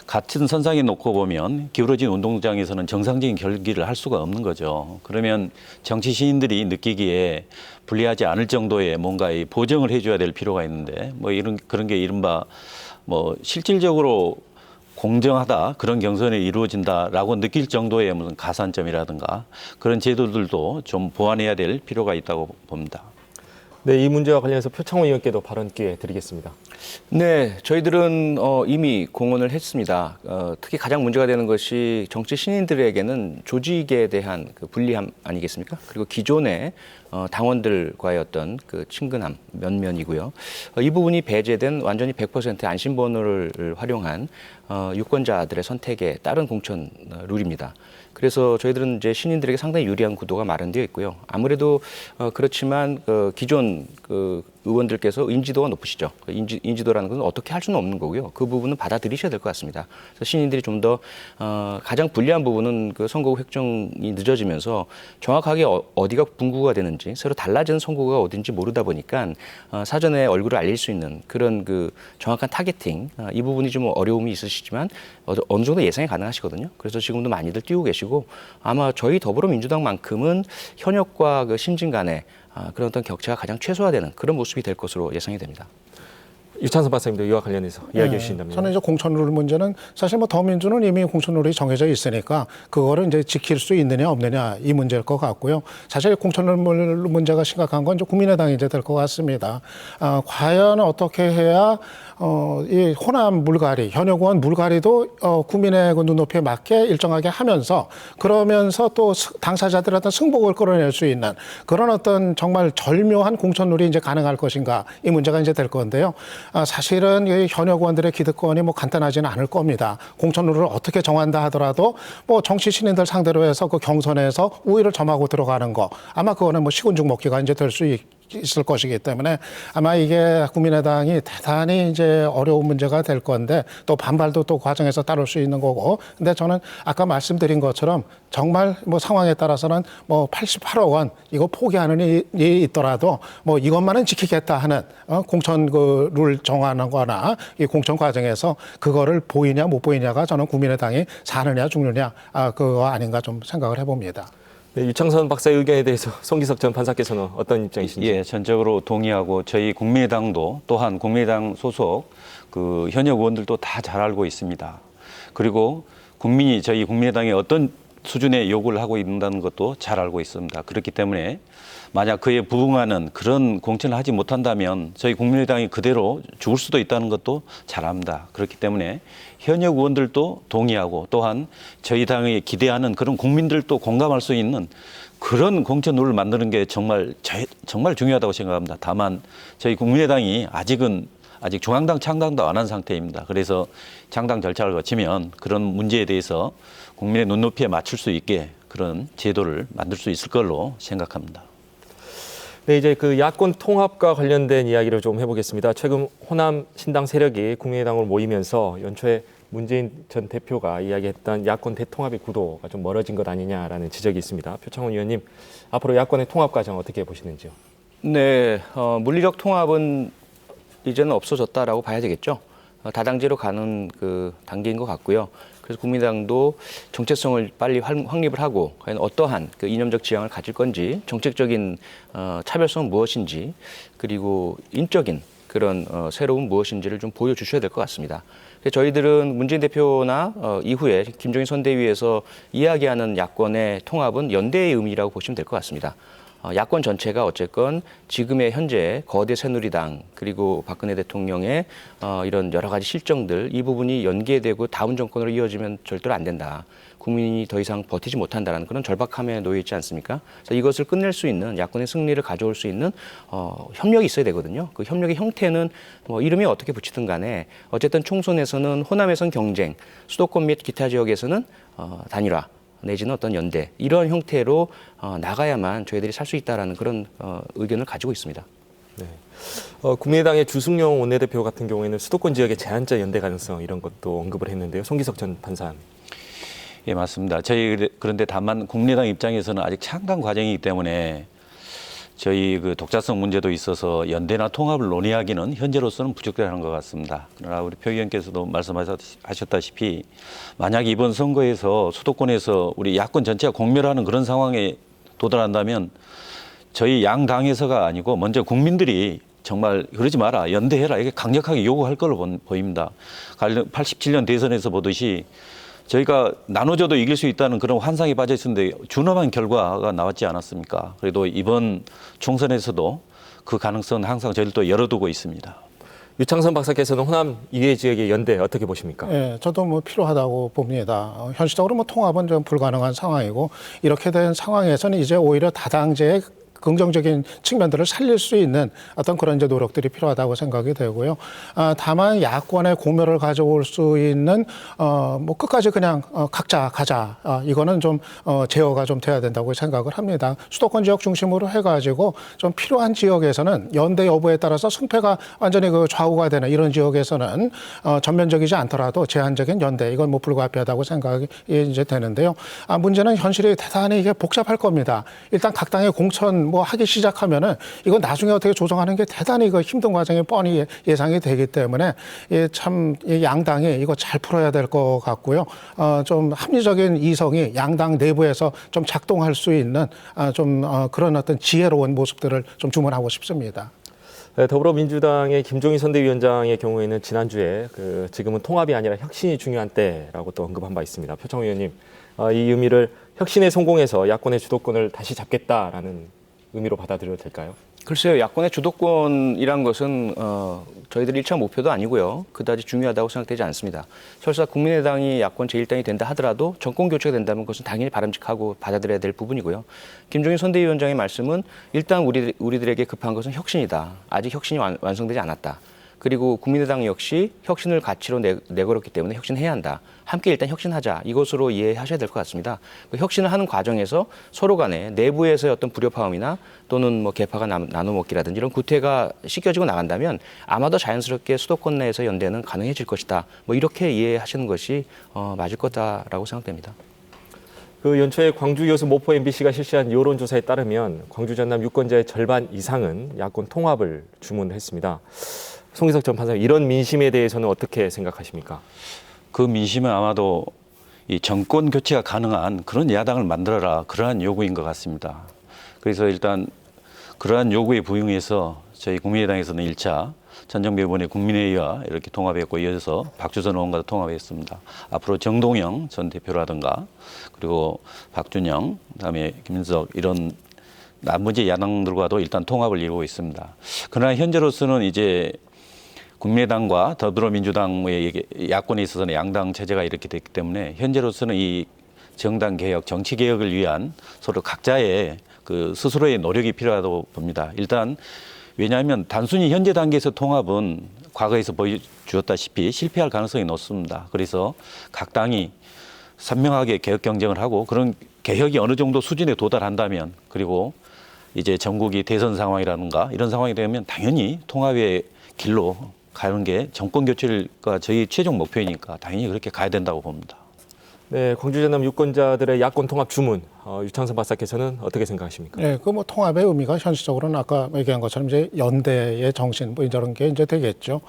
같은 선상에 놓고 보면 기울어진 운동장에서는 정상적인 경기를 할 수가 없는 거죠. 그러면 정치 시인들이 느끼기에 불리하지 않을 정도의 뭔가 이 보정을 해줘야 될 필요가 있는데 뭐 그런 게 이른바 뭐 실질적으로 공정하다 그런 경선이 이루어진다라고 느낄 정도의 무슨 가산점이라든가 그런 제도들도 좀 보완해야 될 필요가 있다고 봅니다.
네, 이 문제와 관련해서 표창원 의원께도 발언 기회 드리겠습니다.
네, 저희들은 이미 공언을 했습니다. 특히 가장 문제가 되는 것이 정치 신인들에게는 조직에 대한 그 불리함 아니겠습니까? 그리고 기존의 당원들과의 어떤 그 친근함, 면면이고요. 이 부분이 배제된 완전히 100% 안심번호를 활용한 유권자들의 선택에 따른 공천 룰입니다. 그래서 저희들은 이제 신인들에게 상당히 유리한 구도가 마련되어 있고요. 아무래도 그렇지만 기존 의원들께서 인지도가 높으시죠. 인지도라는 것은 어떻게 할 수는 없는 거고요. 그 부분은 받아들이셔야 될 것 같습니다. 그래서 신인들이 좀 더 가장 불리한 부분은 그 선거구 획정이 늦어지면서 정확하게 어디가 분구가 되는지 서로 달라지는 선거구가 어딘지 모르다 보니까 사전에 얼굴을 알릴 수 있는 그런 그 정확한 타겟팅 이 부분이 좀 어려움이 있으시지만 어느 정도 예상이 가능하시거든요. 그래서 지금도 많이들 띄우고 계시고 아마 저희 더불어민주당만큼은 현역과 그 신진 간의 그런 어떤 격차가 가장 최소화되는 그런 모습이 될 것으로 예상이 됩니다.
유찬선 박사님도 이와 관련해서 이야기해 주신다면.
저는 이제 공천룰 문제는 사실 뭐 더민주는 이미 공천룰이 정해져 있으니까 그거를 이제 지킬 수 있느냐 없느냐 이 문제일 것 같고요. 사실 공천룰 문제가 심각한 건 이제 국민의당이 이제 될 것 같습니다. 과연 어떻게 해야 이 호남 물갈이, 현역 의원 물갈이도 국민의 그 눈높이에 맞게 일정하게 하면서 그러면서 또 당사자들한테 승복을 끌어낼 수 있는 그런 어떤 정말 절묘한 공천룰이 이제 가능할 것인가 이 문제가 이제 될 건데요. 사실은 이 현역 의원들의 기득권이 뭐 간단하지는 않을 겁니다. 공천룰을 어떻게 정한다 하더라도 뭐 정치 신인들 상대로 해서 그 경선에서 우위를 점하고 들어가는 거 아마 그거는 뭐 시군죽 먹기가 이제 될 수 있을 것이기 때문에 아마 이게 국민의당이 대단히 이제 어려운 문제가 될 건데 또 반발도 또 과정에서 따를 수 있는 거고 근데 저는 아까 말씀드린 것처럼 정말 뭐 상황에 따라서는 뭐 88억 원 이거 포기하는 일이 있더라도 뭐 이것만은 지키겠다 하는 공천 그 룰 정하는 거나 이 공천 과정에서 그거를 보이냐 못 보이냐가 저는 국민의당이 사느냐 죽느냐 그거 아닌가 좀 생각을 해봅니다.
네, 유창선 박사의 의견에 대해서 송기석 전 판사께서는 어떤 입장이신지?
예, 전적으로 동의하고 저희 국민의당도 또한 국민의당 소속 그 현역 의원들도 다 잘 알고 있습니다. 그리고 국민이 저희 국민의당에 어떤 수준의 요구를 하고 있다는 것도 잘 알고 있습니다. 그렇기 때문에 만약 그에 부응하는 그런 공천을 하지 못한다면 저희 국민의당이 그대로 죽을 수도 있다는 것도 잘 압니다. 그렇기 때문에 현역 의원들도 동의하고 또한 저희 당이 기대하는 그런 국민들도 공감할 수 있는 그런 공천 룰을 만드는 게 정말 중요하다고 생각합니다. 다만 저희 국민의당이 아직 중앙당 창당도 안 한 상태입니다. 그래서 창당 절차를 거치면 그런 문제에 대해서 국민의 눈높이에 맞출 수 있게 그런 제도를 만들 수 있을 걸로 생각합니다.
네, 이제 그 야권 통합과 관련된 이야기를 좀 해보겠습니다. 최근 호남 신당 세력이 국민의당으로 모이면서 연초에 문재인 전 대표가 이야기했던 야권 대통합의 구도가 좀 멀어진 것 아니냐라는 지적이 있습니다. 표창원 의원님, 앞으로 야권의 통합 과정 어떻게 보시는지요?
네, 물리적 통합은 이제는 없어졌다라고 봐야 되겠죠. 다당제로 가는 그 단계인 것 같고요. 그래서 국민의당도 정체성을 빨리 확립을 하고 과연 어떠한 그 이념적 지향을 가질 건지 정책적인 차별성은 무엇인지 그리고 인적인 그런 새로운 무엇인지를 좀 보여주셔야 될 것 같습니다. 저희들은 문재인 대표나 이후에 김종인 선대위에서 이야기하는 야권의 통합은 연대의 의미라고 보시면 될 것 같습니다. 야권 전체가 어쨌건 지금의 현재 거대 새누리당 그리고 박근혜 대통령의 이런 여러 가지 실정들 이 부분이 연계되고 다음 정권으로 이어지면 절대로 안 된다. 국민이 더 이상 버티지 못한다는 그런 절박함에 놓여 있지 않습니까? 그래서 이것을 끝낼 수 있는 야권의 승리를 가져올 수 있는 협력이 있어야 되거든요. 그 협력의 형태는 뭐 이름이 어떻게 붙이든 간에 어쨌든 총선에서는 호남에선 경쟁, 수도권 및 기타 지역에서는 단일화. 내지는 어떤 연대 이런 형태로 나가야만 저희들이 살 수 있다라는 그런 의견을 가지고 있습니다.
네. 국민의당의 주승용 원내대표 같은 경우에는 수도권 지역의 제한적 연대 가능성 이런 것도 언급을 했는데요. 송기석 전 판사.
예, 맞습니다. 그런데 다만 국민의당 입장에서는 아직 창당 과정이기 때문에 저희 그 독자성 문제도 있어서 연대나 통합을 논의하기는 현재로서는 부적절한 것 같습니다. 그러나 우리 표 의원께서도 말씀하셨다시피 만약 이번 선거에서 수도권에서 우리 야권 전체가 공멸하는 그런 상황에 도달한다면 저희 양당에서가 아니고 먼저 국민들이 정말 그러지 마라, 연대해라 이게 강력하게 요구할 걸로 보입니다. 87년 대선에서 보듯이 저희가 나눠줘도 이길 수 있다는 그런 환상에 빠져 있었는데 준엄한 결과가 나왔지 않았습니까? 그래도 이번 총선에서도 그 가능성은 항상 저희들도 열어두고 있습니다.
유창선 박사께서는 호남 2개 지역의 연대 어떻게 보십니까?
예, 저도 뭐 필요하다고 봅니다. 현실적으로 뭐 통합은 좀 불가능한 상황이고 이렇게 된 상황에서는 이제 오히려 다당제의 긍정적인 측면들을 살릴 수 있는 어떤 그런 이제 노력들이 필요하다고 생각이 되고요. 다만 야권의 공멸을 가져올 수 있는 뭐 끝까지 그냥 각자 가자 이거는 좀 제어가 좀 돼야 된다고 생각을 합니다. 수도권 지역 중심으로 해가지고 좀 필요한 지역에서는 연대 여부에 따라서 승패가 완전히 그 좌우가 되는 이런 지역에서는 전면적이지 않더라도 제한적인 연대 이건 뭐 불가피하다고 생각이 이제 되는데요. 문제는 현실이 대단히 이게 복잡할 겁니다. 일단 각 당의 공천 뭐 하기 시작하면은 이건 나중에 어떻게 조정하는 게 대단히 그 힘든 과정이 뻔히 예상이 되기 때문에 참 양당이 이거 잘 풀어야 될 것 같고요. 좀 합리적인 이성이 양당 내부에서 좀 작동할 수 있는 좀 그런 어떤 지혜로운 모습들을 좀 주문하고 싶습니다.
네, 더불어민주당의 김종인 선대위원장의 경우에는 지난주에 지금은 통합이 아니라 혁신이 중요한 때라고 또 언급한 바 있습니다. 표창 의원님, 이 의미를 혁신에 성공해서 야권의 주도권을 다시 잡겠다라는 의미로 받아들여도 될까요?
글쎄요, 야권의 주도권이란 것은 저희들 1차 목표도 아니고요. 그다지 중요하다고 생각되지 않습니다. 설사 국민의당이 야권 제1당이 된다 하더라도 정권 교체가 된다면 그것은 당연히 바람직하고 받아들여야 될 부분이고요. 김종인 선대위원장의 말씀은 일단 우리들에게 급한 것은 혁신이다. 아직 혁신이 완성되지 않았다. 그리고 국민의당 역시 혁신을 가치로 내걸었기 때문에 혁신해야 한다. 함께 일단 혁신하자. 이것으로 이해하셔야 될 것 같습니다. 그 혁신을 하는 과정에서 서로 간에 내부에서의 어떤 불협화음이나 또는 뭐 계파가 나눠먹기라든지 이런 구태가 씻겨지고 나간다면 아마도 자연스럽게 수도권 내에서 연대는 가능해질 것이다. 뭐 이렇게 이해하시는 것이 맞을 거다라고 생각됩니다.
연초에 광주 여수 모포 MBC가 실시한 여론조사에 따르면 광주 전남 유권자의 절반 이상은 야권 통합을 주문했습니다. 송기석 전 판사님, 이런 민심에 대해서는 어떻게 생각하십니까?
그 민심은 아마도 이 정권 교체가 가능한 그런 야당을 만들어라 그러한 요구인 것 같습니다. 그래서 일단 그러한 요구에 부응해서 저희 국민의당에서는 1차 전정배 의원의 국민회의와 이렇게 통합했고 이어서 박주선 의원과도 통합했습니다. 앞으로 정동영 전 대표라든가 그리고 박준영, 그다음에 김민석 이런 나머지 야당들과도 일단 통합을 이루고 있습니다. 그러나 현재로서는 이제 국민의당과 더불어민주당의 야권에 있어서는 양당 체제가 이렇게 됐기 때문에 현재로서는 이 정당 개혁, 정치 개혁을 위한 서로 각자의 그 스스로의 노력이 필요하다고 봅니다. 일단 왜냐하면 단순히 현재 단계에서 통합은 과거에서 보여주었다시피 실패할 가능성이 높습니다. 그래서 각 당이 선명하게 개혁 경쟁을 하고 그런 개혁이 어느 정도 수준에 도달한다면 그리고 이제 전국이 대선 상황이라든가 이런 상황이 되면 당연히 통합의 길로 가는 게 정권 교체가 저희 최종 목표이니까 당연히 그렇게 가야 된다고 봅니다.
네, 광주 전남 유권자들의 야권 통합 주문, 유창선 박사께서는 어떻게 생각하십니까?
네, 그 뭐 통합의 의미가 현실적으로는 아까 얘기한 것처럼 이제 연대의 정신 뭐 이런 게 이제 되겠죠.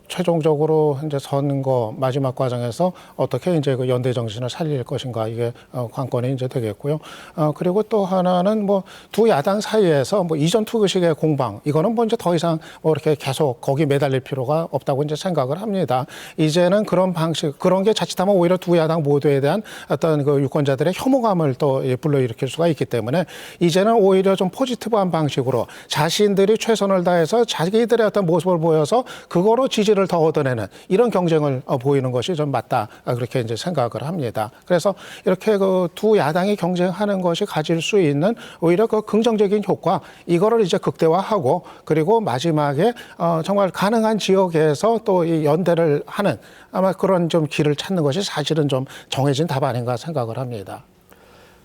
최종적으로 이제 선거 마지막 과정에서 어떻게 이제 그 연대 정신을 살릴 것인가 이게 관건이 이제 되겠고요. 그리고 또 하나는 뭐 두 야당 사이에서 뭐 이전 투구식의 공방 이거는 뭐 이제 더 이상 뭐 이렇게 계속 거기 매달릴 필요가 없다고 이제 생각을 합니다. 이제는 그런 방식 그런 게 자칫하면 오히려 두 야당 모두에 대한 어떤 그 유권자들의 혐오감을 또 불러일으킬 수가 있기 때문에 이제는 오히려 좀 포지티브한 방식으로 자신들이 최선을 다해서 자기들의 어떤 모습을 보여서 그거로 지지를 더 얻어내는 이런 경쟁을 보이는 것이 좀 맞다 그렇게 이제 생각을 합니다. 그래서 이렇게 그 두 야당이 경쟁하는 것이 가질 수 있는 오히려 그 긍정적인 효과 이거를 이제 극대화하고 그리고 마지막에 정말 가능한 지역에서 또 이 연대를 하는 아마 그런 좀 길을 찾는 것이 사실은 좀 정해진 답 아닌가 생각을 합니다.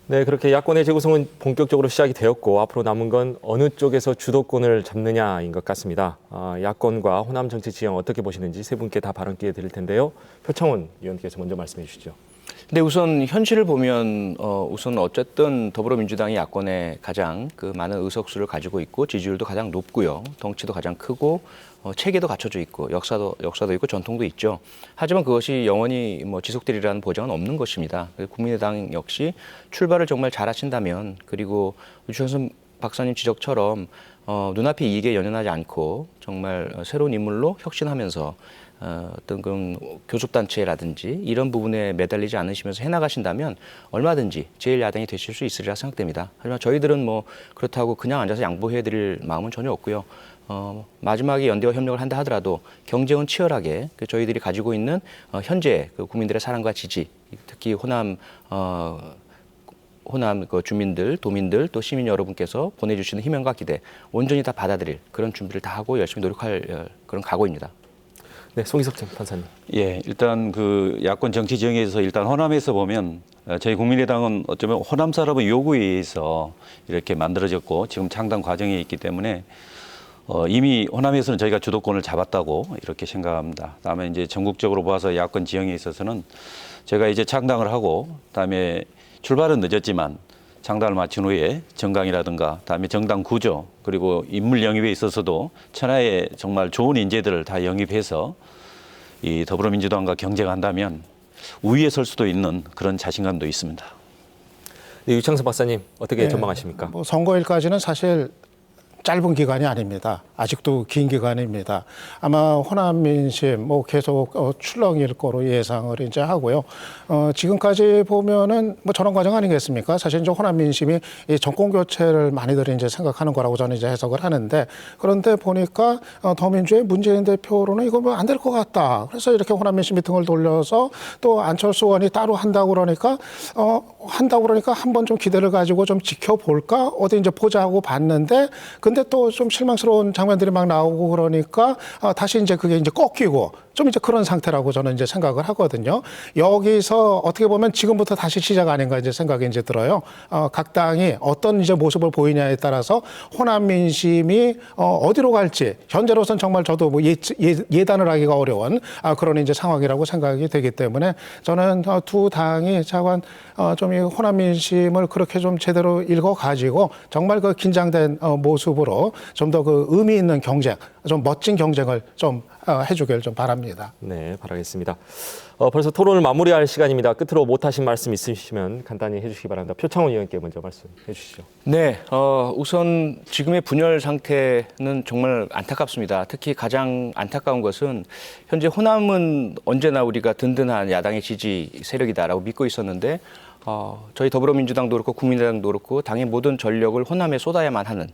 네, 그렇게 야권의 재구성은 본격적으로 시작이 되었고 앞으로 남은 건 어느 쪽에서 주도권을 잡느냐인 것 같습니다. 야권과 호남 정치 지형 어떻게 보시는지 세 분께 다 발언 기회 드릴 텐데요. 표창원 의원께서 먼저 말씀해 주시죠.
근데 우선 현실을 보면 우선 어쨌든 더불어민주당이 야권에 가장 그 많은 의석수를 가지고 있고 지지율도 가장 높고요. 덩치도 가장 크고 체계도 갖춰져 있고 역사도 있고 전통도 있죠. 하지만 그것이 영원히 뭐 지속되리라는 보장은 없는 것입니다. 국민의당 역시 출발을 정말 잘하신다면 그리고 유창선 박사님 지적처럼 눈앞의 이익에 연연하지 않고 정말 새로운 인물로 혁신하면서 어떤 그런 교섭단체라든지 이런 부분에 매달리지 않으시면서 해나가신다면 얼마든지 제1야당이 되실 수 있으리라 생각됩니다. 하지만 저희들은 뭐 그렇다고 그냥 앉아서 양보해드릴 마음은 전혀 없고요. 마지막에 연대와 협력을 한다 하더라도 경쟁은 치열하게 저희들이 가지고 있는 현재 그 국민들의 사랑과 지지, 특히 호남 그 주민들, 도민들, 또 시민 여러분께서 보내주시는 희망과 기대 온전히 다 받아들일 그런 준비를 다 하고 열심히 노력할 그런 각오입니다.
네, 송기석 전 판사님.
예, 일단 그 야권 정치 정의에서 일단 호남에서 보면 저희 국민의당은 어쩌면 호남 사람의 요구에 의해서 이렇게 만들어졌고 지금 창당 과정에 있기 때문에 이미 호남에서는 저희가 주도권을 잡았다고 이렇게 생각합니다. 다음에 이제 전국적으로 봐서 야권 지형에 있어서는 제가 이제 창당을 하고 다음에 출발은 늦었지만 창당을 마친 후에 정강이라든가 다음에 정당 구조 그리고 인물 영입에 있어서도 천하의 정말 좋은 인재들을 다 영입해서 이 더불어민주당과 경쟁한다면 우위에 설 수도 있는 그런 자신감도 있습니다.
네, 유창석 박사님 어떻게
네,
전망하십니까?
뭐 선거일까지는 사실 짧은 기간이 아닙니다. 아직도 긴 기간입니다. 아마 호남 민심 뭐 계속 출렁일 거로 예상을 이제 하고요. 지금까지 보면은 뭐 저런 과정 아니겠습니까? 사실 이제 호남 민심이 이 정권 교체를 많이들 이제 생각하는 거라고 저는 이제 해석을 하는데 그런데 보니까 더민주의 문재인 대표로는 이거 뭐 안 될 것 같다. 그래서 이렇게 호남 민심이 등을 돌려서 또 안철수 의원이 따로 한다고 그러니까 한번 좀 기대를 가지고 좀 지켜볼까 어디 이제 보자고 봤는데 근데 또 좀 실망스러운 장면들이 막 나오고 그러니까 다시 이제 그게 이제 꺾이고 좀 이제 그런 상태라고 저는 이제 생각을 하거든요. 여기서 어떻게 보면 지금부터 다시 시작 아닌가 이제 생각이 이제 들어요. 각 당이 어떤 이제 모습을 보이냐에 따라서 호남 민심이 어디로 갈지 현재로선 정말 저도 뭐 예단을 하기가 어려운 그런 이제 상황이라고 생각이 되기 때문에 저는 두 당이 차관 좀 이 호남 민심을 그렇게 좀 제대로 읽어가지고 정말 그 긴장된 모습으로 좀 더 그 의미 있는 경쟁, 좀 멋진 경쟁을 좀 해주길 좀 바랍니다.
네, 바라겠습니다. 벌써 토론을 마무리할 시간입니다. 끝으로 못하신 말씀 있으시면 간단히 해주시기 바랍니다. 표창원 의원께 먼저 말씀해 주시죠.
네, 우선 지금의 분열 상태는 정말 안타깝습니다. 특히 가장 안타까운 것은 현재 호남은 언제나 우리가 든든한 야당의 지지 세력이다라고 믿고 있었는데 저희 더불어민주당도 그렇고 국민의당도 그렇고 당의 모든 전력을 호남에 쏟아야만 하는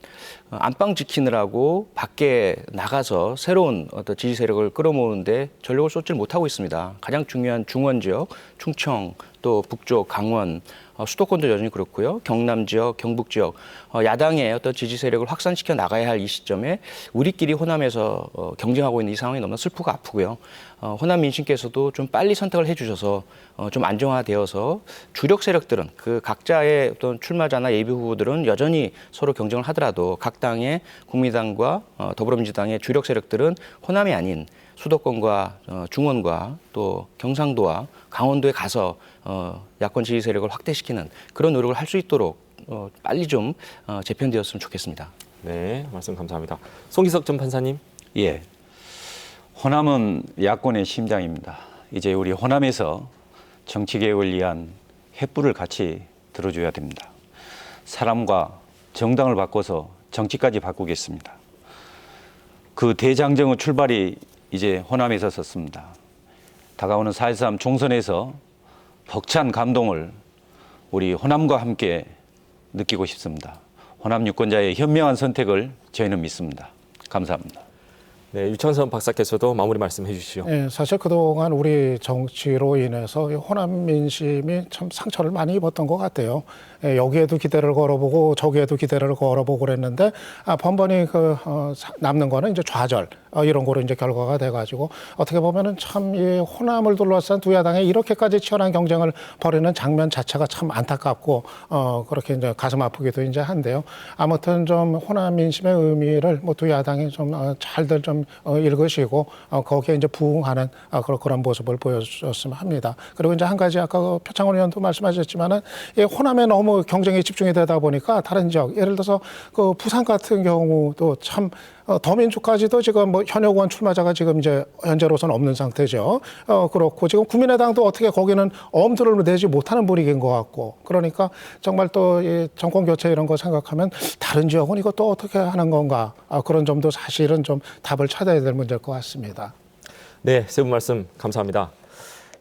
안방 지키느라고 밖에 나가서 새로운 어떤 지지 세력을 끌어모으는데 전력을 쏟지 못하고 있습니다. 가장 중요한 중원 지역, 충청, 또 북쪽, 강원, 수도권도 여전히 그렇고요. 경남 지역, 경북 지역 야당의 어떤 지지 세력을 확산시켜 나가야 할 이 시점에 우리끼리 호남에서 경쟁하고 있는 이 상황이 너무 슬프고 아프고요. 호남 민심께서도 좀 빨리 선택을 해주셔서 좀 안정화되어서 주력 세력들은 그 각자의 어떤 출마자나 예비 후보들은 여전히 서로 경쟁을 하더라도 각 당의 국민의당과 더불어민주당의 주력 세력들은 호남이 아닌 수도권과 중원과 또 경상도와 강원도에 가서 야권 지지 세력을 확대시키는 그런 노력을 할 수 있도록 빨리 좀 재편되었으면 좋겠습니다.
네, 말씀 감사합니다. 송기석 전 판사님.
예, 호남은 야권의 심장입니다. 이제 우리 호남에서 정치개혁을 위한 횃불을 같이 들어줘야 됩니다. 사람과 정당을 바꿔서 정치까지 바꾸겠습니다. 그 대장정의 출발이 이제 호남에서 섰습니다. 다가오는 4.13 총선에서 벅찬 감동을 우리 호남과 함께 느끼고 싶습니다. 호남 유권자의 현명한 선택을 저희는 믿습니다. 감사합니다.
네, 유창선 박사께서도 마무리 말씀해 주시죠.
네, 사실 그동안 우리 정치로 인해서 호남 민심이 참 상처를 많이 입었던 것 같아요. 여기에도 기대를 걸어보고 저기에도 기대를 걸어보고 그랬는데 번번이 남는 거는 이제 좌절 이런 거로 이제 결과가 돼가지고 어떻게 보면은 참 이 호남을 둘러싼 두 야당이 이렇게까지 치열한 경쟁을 벌이는 장면 자체가 참 안타깝고 그렇게 이제 가슴 아프기도 이제 한데요. 아무튼 좀 호남 민심의 의미를 뭐 두 야당이 좀 잘들 좀 읽으시고 거기에 이제 부응하는 그런 모습을 보여줬으면 합니다. 그리고 이제 한 가지 아까 표창원 의원도 말씀하셨지만은 이 호남에 너무 경쟁에 집중이 되다 보니까 다른 지역 예를 들어서 그 부산 같은 경우도 참 더민주까지도 지금 뭐 현역 의원 출마자가 지금 이제 현재로서는 없는 상태죠. 그렇고 지금 국민의당도 어떻게 거기는 엄두를 내지 못하는 분위기인 것 같고 그러니까 정말 또 이 정권 교체 이런 거 생각하면 다른 지역은 이것도 어떻게 하는 건가 그런 점도 사실은 좀 답을 찾아야 될 문제일 것 같습니다.
네, 세 분 말씀 감사합니다.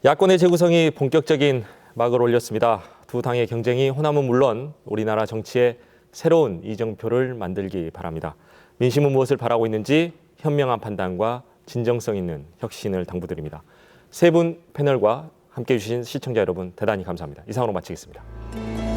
야권의 재구성이 본격적인 막을 올렸습니다. 두 당의 경쟁이 호남은 물론 우리나라 정치에 새로운 이정표를 만들기 바랍니다. 민심은 무엇을 바라고 있는지 현명한 판단과 진정성 있는 혁신을 당부드립니다. 세 분 패널과 함께해 주신 시청자 여러분 대단히 감사합니다. 이상으로 마치겠습니다.